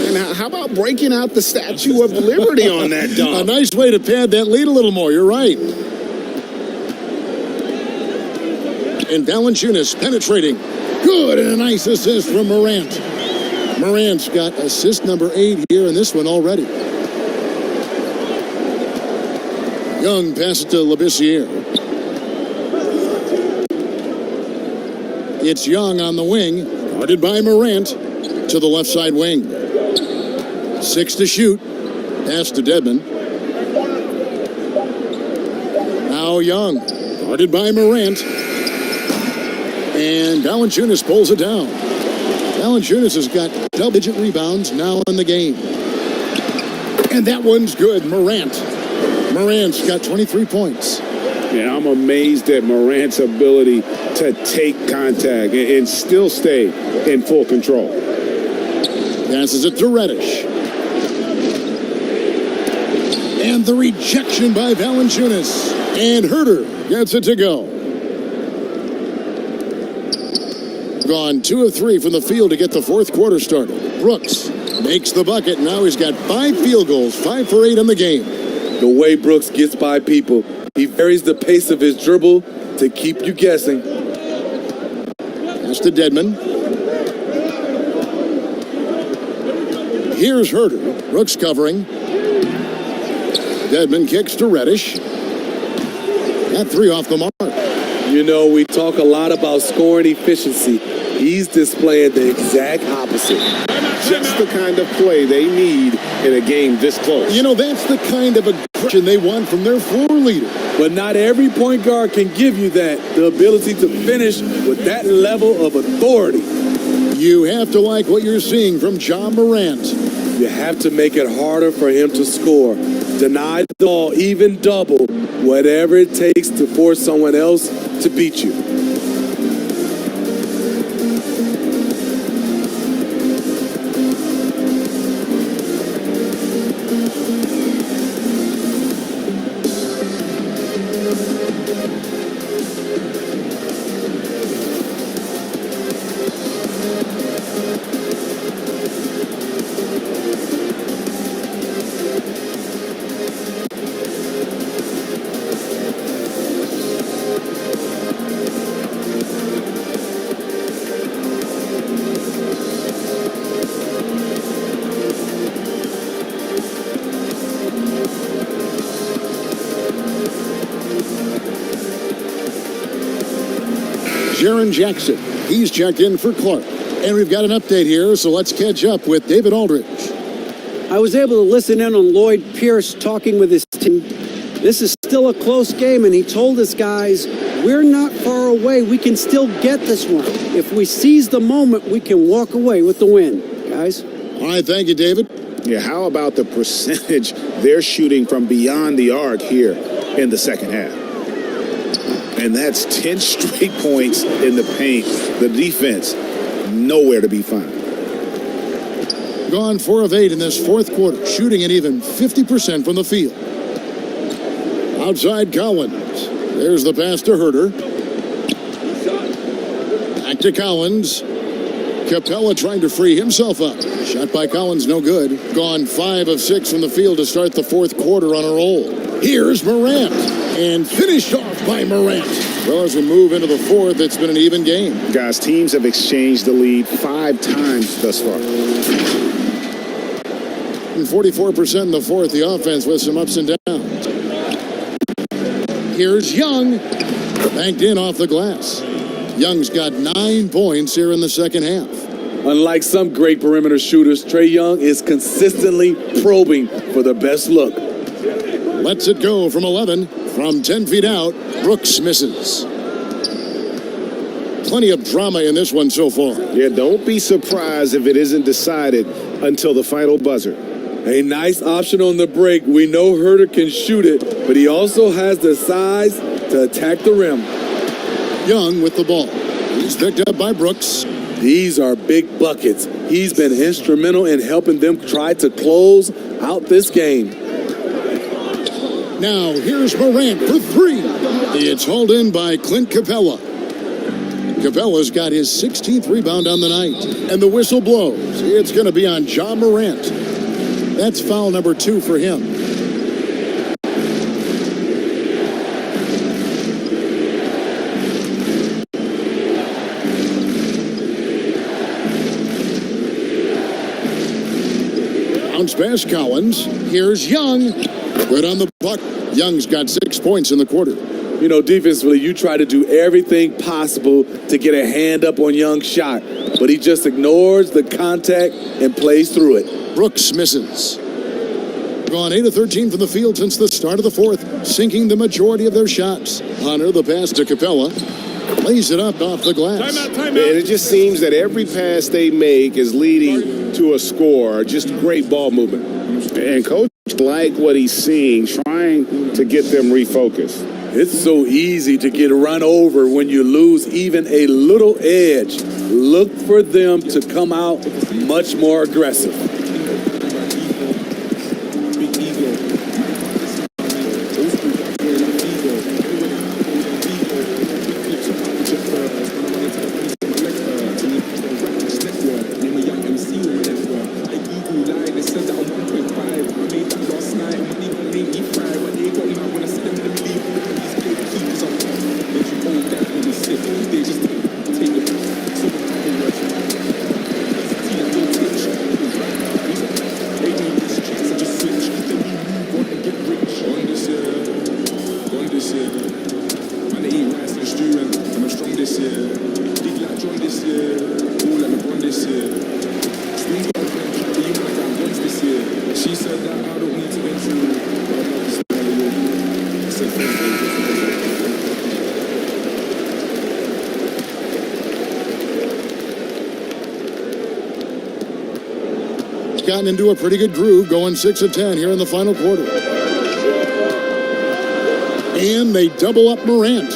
And how about breaking out the Statue of Liberty on that dunk?
A nice way to pad that lead a little more. You're right. And Valanciunas penetrating. Good, and a nice assist from Morant. Morant's got assist number 8 here in this one already. Young passes to Labissiere. It's Young on the wing, guarded by Morant to the left side wing. 6 to shoot. Pass to Dedmon. Now Young. Guarded by Morant. And Valanciunas pulls it down. Valanciunas has got double-digit rebounds now in the game. And that one's good. Morant's got 23 points.
Yeah, I'm amazed at Morant's ability to take contact and still stay in full control.
Passes it to Reddish. And the rejection by Valanciunas. And Herter gets it to go. Gone 2 of 3 from the field to get the fourth quarter started. Brooks makes the bucket. Now he's got 5 field goals, 5 for 8 in the game.
The way Brooks gets by people, he varies the pace of his dribble to keep you guessing.
Pass to Dedmon. Here's Herter. Brooks covering. Dedmon kicks to Reddish. That 3 off the mark.
You know, we talk a lot about scoring efficiency. He's displaying the exact opposite.
Just the kind of play they need in a game this close.
You know, that's the kind of aggression they want from their floor leader.
But not every point guard can give you that, the ability to finish with that level of authority.
You have to like what you're seeing from Ja Morant.
You have to make it harder for him to score. Deny the ball, even double, whatever it takes to force someone else to beat you.
Jaren Jackson, he's checked in for Clark. And we've got an update here, so let's catch up with David Aldridge.
I was able to listen in on Lloyd Pierce talking with his team. This is still a close game, and he told his guys, we're not far away. We can still get this one. If we seize the moment, we can walk away with the win, guys.
All right, thank you, David.
Yeah, how about the percentage they're shooting from beyond the arc here in the second half? And that's 10 straight points in the paint. The defense, nowhere to be found.
Gone 4 of 8 in this fourth quarter, shooting at even 50% from the field. Outside Collins. There's the pass to Herter. Back to Collins. Capella trying to free himself up. Shot by Collins, no good. Gone 5 of 6 from the field to start the fourth quarter on a roll. Here's Morant. And finished off by Morant. Well, as we move into the fourth, it's been an even game.
Guys, teams have exchanged the lead 5 times thus far.
And 44% in the fourth, the offense with some ups and downs. Here's Young. Banked in off the glass. Young's got 9 points here in the second half.
Unlike some great perimeter shooters, Trae Young is consistently probing for the best look.
Lets it go from 11. From 10 feet out, Brooks misses. Plenty of drama in this one so far.
Yeah, don't be surprised if it isn't decided until the final buzzer.
A nice option on the break. We know Herter can shoot it, but he also has the size to attack the rim.
Young with the ball. He's picked up by Brooks.
These are big buckets. He's been instrumental in helping them try to close out this game.
Now, here's Morant for 3. It's hauled in by Clint Capella. Capella's got his 16th rebound on the night. And the whistle blows. It's going to be on Ja Morant. That's foul number 2 for him. Bounce pass Collins. Here's Young. Good on the puck. Young's got 6 points in the quarter.
You know, defensively, you try to do everything possible to get a hand up on Young's shot. but he just ignores the contact and plays through it.
Brooks misses. Gone 8 of 13 from the field since the start of the fourth, sinking the majority of their shots. Hunter, the pass to Capella. Lays it up off the glass.
And it just seems that every pass they make is leading to a score. Just great ball movement. And coach like what he's seeing, trying to get them refocused.
It's so easy to get run over when you lose even a little edge. Look for them to come out much more aggressive.
Gotten into a pretty good groove, going 6 of 10 here in the final quarter. And they double up Morant.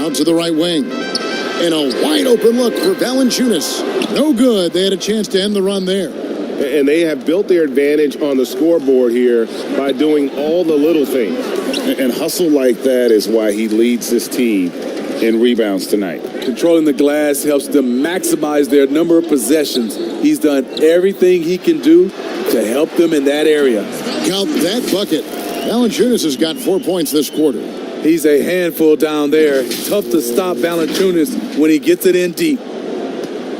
Out to the right wing. And a wide open look for Valanciunas. No good. They had a chance to end the run there.
And they have built their advantage on the scoreboard here by doing all the little things. And hustle like that is why he leads this team in rebounds tonight.
Controlling the glass helps them maximize their number of possessions. He's done everything he can do to help them in that area.
Count that bucket. Valanciunas has got 4 points this quarter.
He's a handful down there. Tough to stop Valanciunas when he gets it in deep.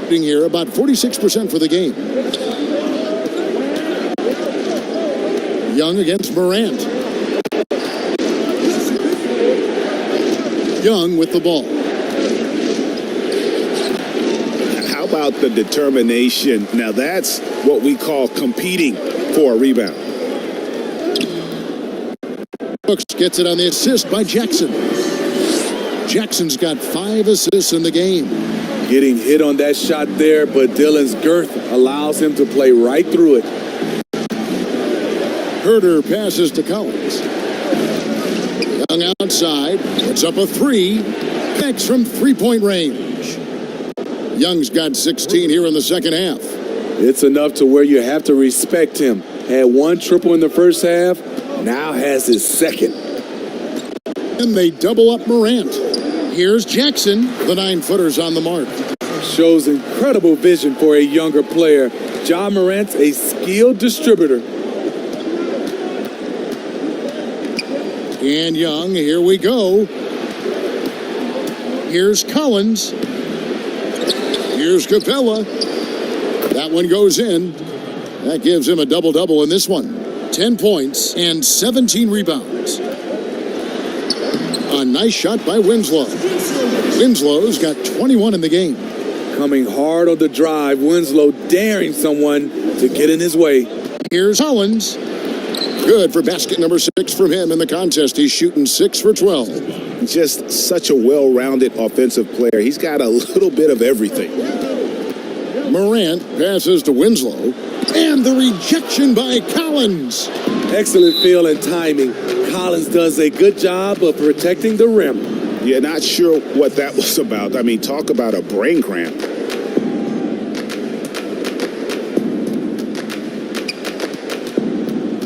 Here, about 46% for the game. Young against Morant. Young with the ball.
How about the determination? Now that's what we call competing for a rebound.
Brooks gets it on the assist by Jackson. Jackson's got 5 assists in the game.
Getting hit on that shot there, but Dillon's girth allows him to play right through it.
Herter passes to Collins. Young outside. It's up a 3. Connects from 3-point range. Young's got 16 here in the second half.
It's enough to where you have to respect him. Had 1 triple in the first half, now has his second.
And they double up Morant. Here's Jackson. The 9-footer's on the mark.
Shows incredible vision for a younger player. Ja Morant's a skilled distributor.
And Young, here we go. Here's Collins. Here's Capella. That one goes in. That gives him a double-double in this one. 10 points and 17 rebounds. A nice shot by Winslow. Winslow's got 21 in the game.
Coming hard on the drive, Winslow daring someone to get in his way.
Here's Collins. Good for basket number 6 from him in the contest. He's shooting 6 for 12.
Just such a well-rounded offensive player. He's got a little bit of everything.
Morant passes to Winslow. And the rejection by Collins.
Excellent feel and timing. Collins does a good job of protecting the rim.
Yeah, not sure what that was about. I mean, talk about a brain cramp.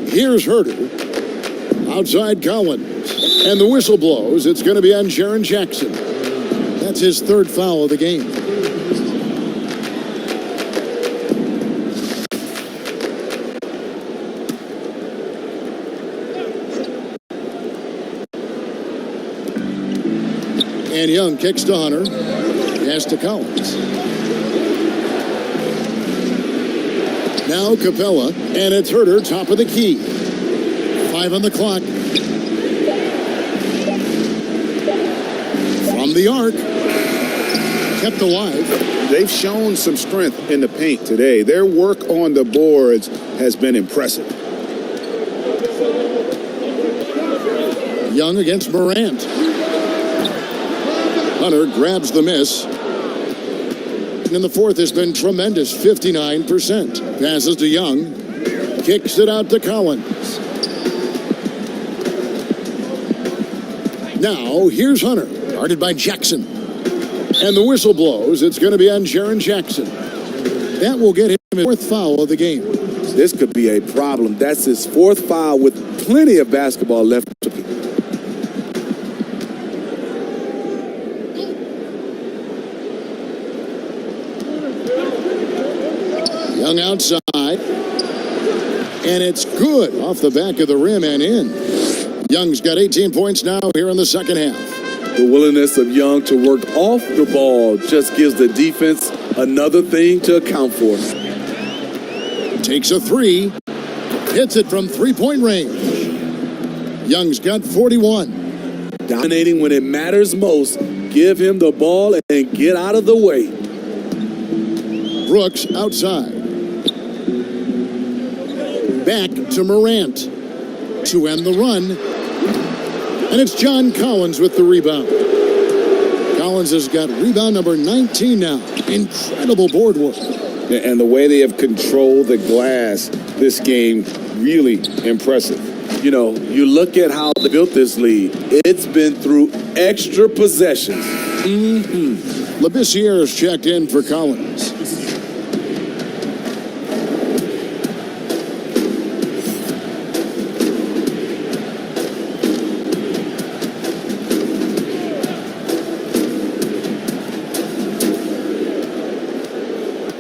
Here's Herter. Outside Collins. And the whistle blows. It's going to be on Jaren Jackson. That's his 3rd foul of the game. And Young kicks to Hunter. Pass to Collins. Now Capella, and it's Herter, top of the key. 5 on the clock. From the arc. kept alive.
They've shown some strength in the paint today. Their work on the boards has been impressive.
Young against Morant. Hunter grabs the miss. And in the fourth has been tremendous, 59%. Passes to Young. Kicks it out to Collins. Now, here's Hunter, guarded by Jackson. And the whistle blows. It's going to be on Jaren Jackson. That will get him his fourth foul of the game.
This could be a problem. That's his fourth foul with plenty of basketball left to play.
Young outside. And it's good off the back of the rim and in. Young's got 18 points now here in the second half.
The willingness of Young to work off the ball just gives the defense another thing to account for.
Takes a three. Hits it from three-point range. Young's got 41.
Dominating when it matters most. Give him the ball and get out of the way.
Brooks outside. Back to Morant to end the run. And it's John Collins with the rebound. Collins has got rebound number 19 now. Incredible board work.
And the way they have controlled the glass this game, really impressive.
You know, you look at how they built this lead. It's been through extra possessions.
Labissiere's checked in for Collins.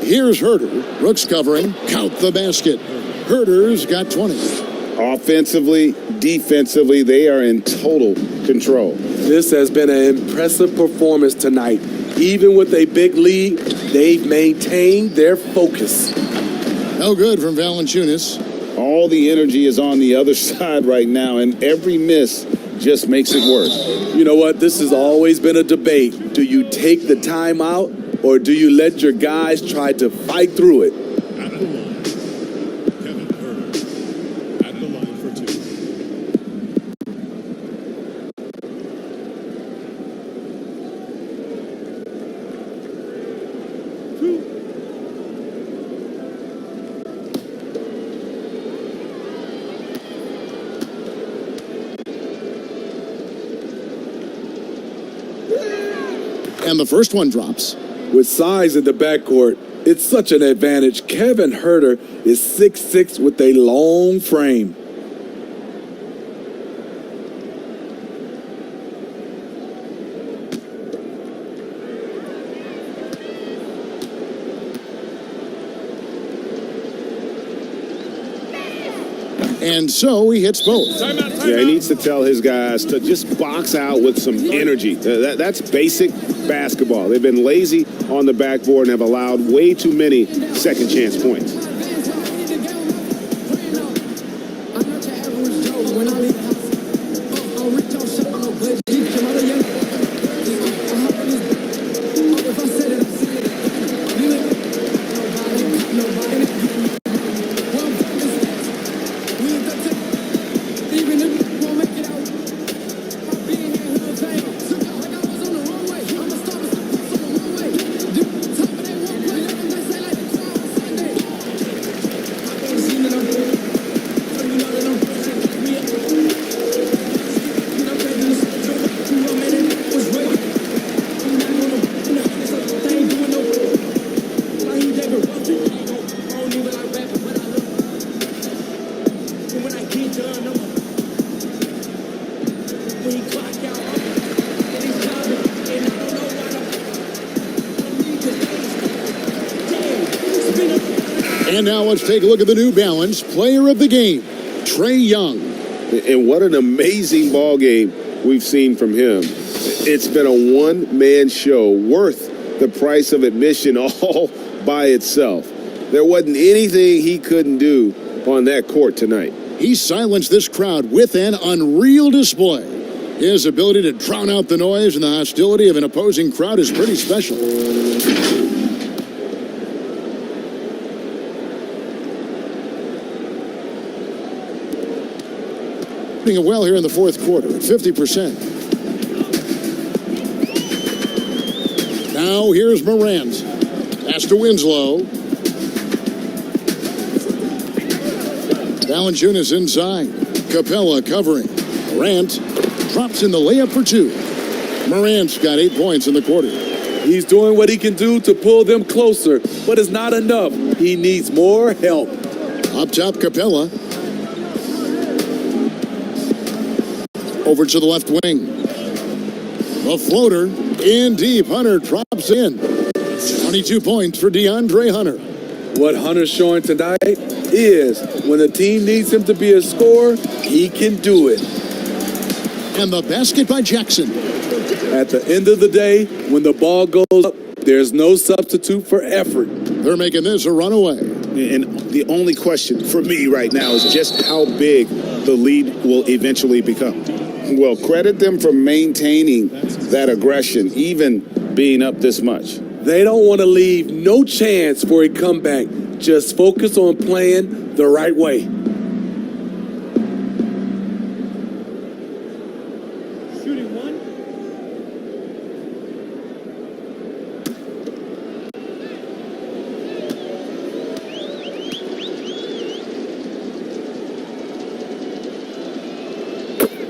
Here's Herter. Brooks covering. Count the basket. Herter's got 20.
Offensively, defensively, they are in total control.
This has been an impressive performance tonight. Even with a big lead, they've maintained their focus.
No good from Valanciunas.
All the energy is on the other side right now, and every miss just makes it worse.
You know what? This has always been a debate. Do you take the time out, or do you let your guys try to fight through it?
At the line, Kevin Herter. At the line for two.
And the first one drops.
With size in the backcourt, it's such an advantage. Kevin Herter is 6'6" with a long frame.
And so he hits both.
Yeah, he needs to tell his guys to just box out with some energy. That's basic basketball. They've been lazy on the backboard and have allowed way too many second chance points.
And now let's take a look at the New Balance player of the game, Trae Young.
And what an amazing ball game we've seen from him. It's been a one-man show worth the price of admission all by itself. There wasn't anything he couldn't do on that court tonight.
He silenced this crowd with an unreal display. His ability to drown out the noise and the hostility of an opposing crowd is pretty special. Doing it well here in the fourth quarter at 50%. Now here's Morant. Pass to Winslow. Valanciunas inside. Capella covering. Morant drops in the layup for two. Morant's got 8 points in the quarter.
He's doing what he can do to pull them closer, but it's not enough. He needs more help.
Up top, Capella. Over to the left wing. A floater in deep. Hunter drops in. 22 points for DeAndre Hunter.
What Hunter's showing tonight is when the team needs him to be a scorer, he can do it.
And the basket by Jackson.
At the end of the day, when the ball goes up, there's no substitute for effort.
They're making this a runaway.
And the only question for me right now is just how big the lead will eventually become. Well, credit them for maintaining that aggression, even being up this much.
They don't want to leave no chance for a comeback. Just focus on playing the right way.
Shooting one.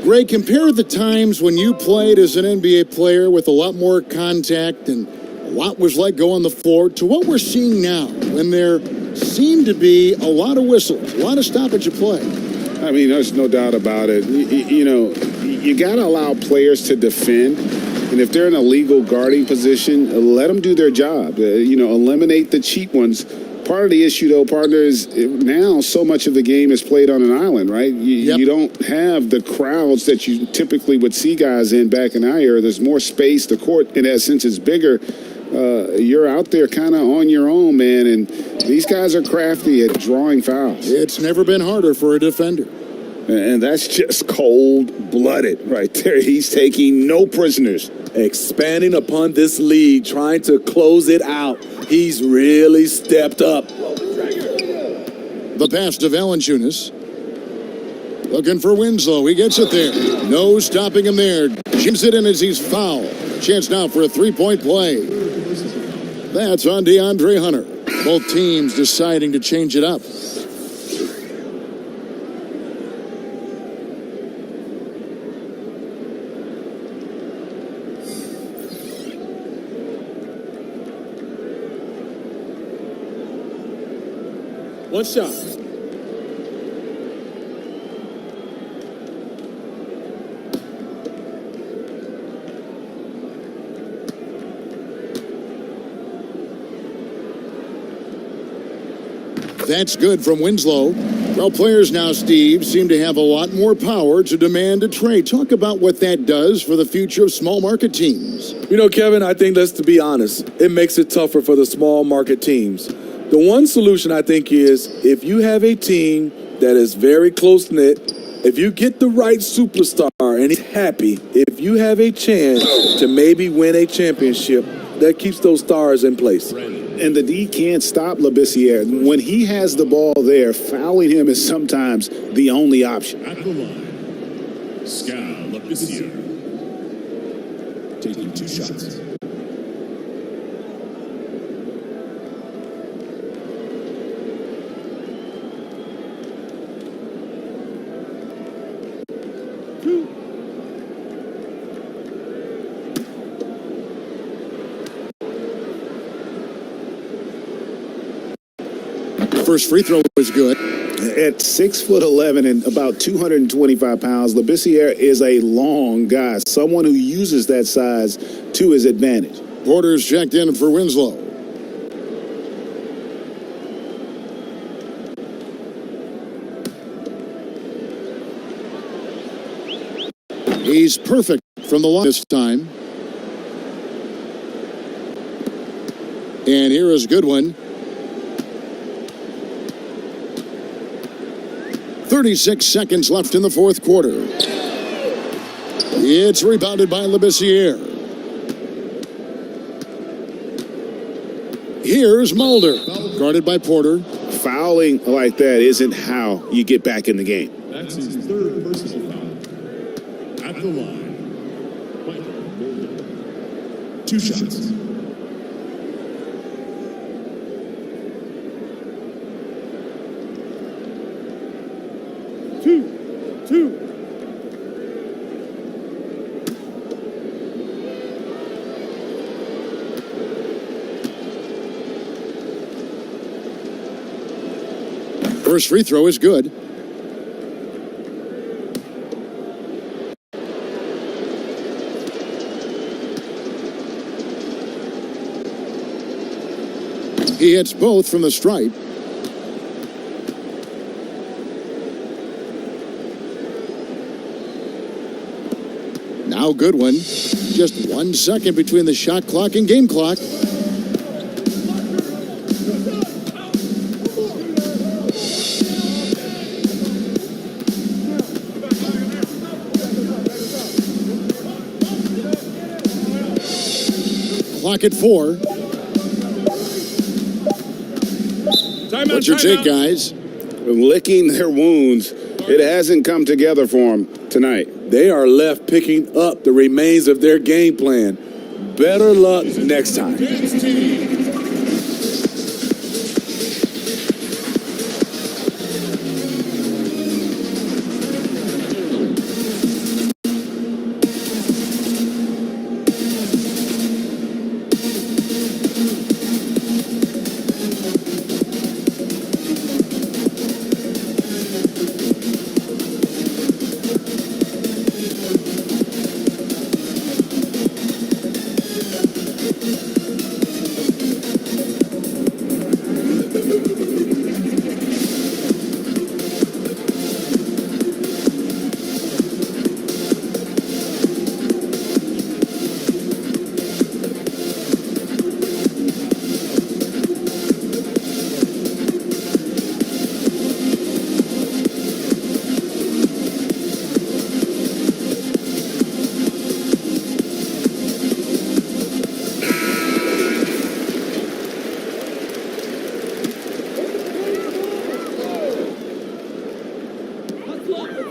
Ray, compare the times when you played as an NBA player with a lot more contact and a lot was let go on the floor to what we're seeing now when there seem to be a lot of whistles, a lot of stoppage of play.
I mean, there's no doubt about it. You know, you got to allow players to defend. And if they're in a legal guarding position, let them do their job. Eliminate the cheap ones. Part of the issue, though, partner, is now so much of the game is played on an island, right? You don't have the crowds that you typically would see guys in back in our era. There's more space. The court, in essence, is bigger. You're out there kind of on your own, man, and these guys are crafty at drawing fouls.
It's never been harder for a defender.
And that's just cold-blooded right there. He's taking no prisoners.
Expanding upon this lead, trying to close it out. He's really stepped up.
The pass to Valanciunas. Looking for Winslow. He gets it there. No stopping him there. Jams it in as he's fouled. Chance now for a three-point play. That's on DeAndre Hunter. Both teams deciding to change it up.
One shot.
That's good from Winslow. Well, players now, Steve, seem to have a lot more power to demand a trade. Talk about what that does for the future of small market teams.
You know, Kevin, I think, let's to be honest, it makes it tougher for the small market teams. The one solution, I think, is if you have a team that is very close-knit, if you get the right superstar and he's happy, if you have a chance to maybe win a championship, that keeps those stars in place.
And the D can't stop Labissiere. When he has the ball there, fouling him is sometimes the only option.
At the line, Ska Labissiere. Taking 2 shots.
First free throw was good.
At 6'11" and about 225 pounds, Labissiere is a long guy, someone who uses that size to his advantage.
Porter's checked in for Winslow. He's perfect from the line this time. And here is a good one. 36 seconds left in the fourth quarter. It's rebounded by Labissiere. Here's Mulder, guarded by Porter.
Fouling like that isn't how you get back in the game.
That's his third personal foul. At the line, Michael Mulder. 2 shots.
Two.
First free throw is good. He hits both from the stripe. Now Goodwin. Just 1 second between the shot clock and game clock. Clock at 4. What's your take, guys?
Licking their wounds. It hasn't come together for them tonight.
They are left picking up the remains of their game plan. Better luck next time.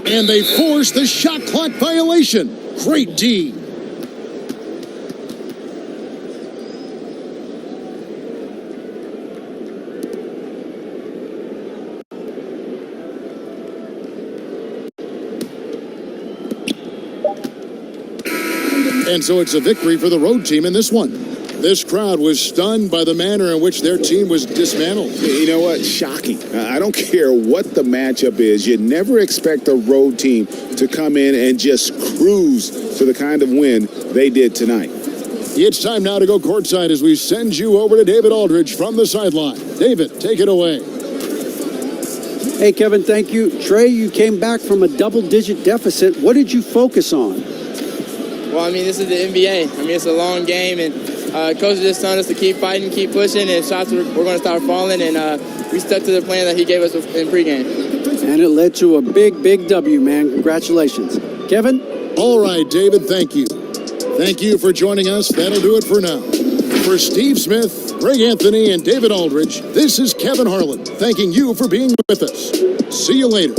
And they force the shot clock violation. Great D. And so it's a victory for the road team in this one. This crowd was stunned by the manner in which their team was dismantled.
You know what? Shocking. I don't care what the matchup is. You never expect a road team to come in and just cruise to the kind of win they did tonight.
It's time now to go courtside as we send you over to David Aldridge from the sideline. David, take it away.
Hey, Kevin, thank you. Trey, you came back from a double-digit deficit. What did you focus on?
Well, I mean, this is the NBA. I mean, it's a long game, and Coach just telling us to keep fighting, keep pushing, and shots we're going to start falling, and we stuck to the plan that he gave us in pregame.
And it led to a big, big W, man. Congratulations. Kevin?
All right, David, thank you. Thank you for joining us. That'll do it for now. For Steve Smith, Greg Anthony, and David Aldridge, this is Kevin Harlan, thanking you for being with us. See you later.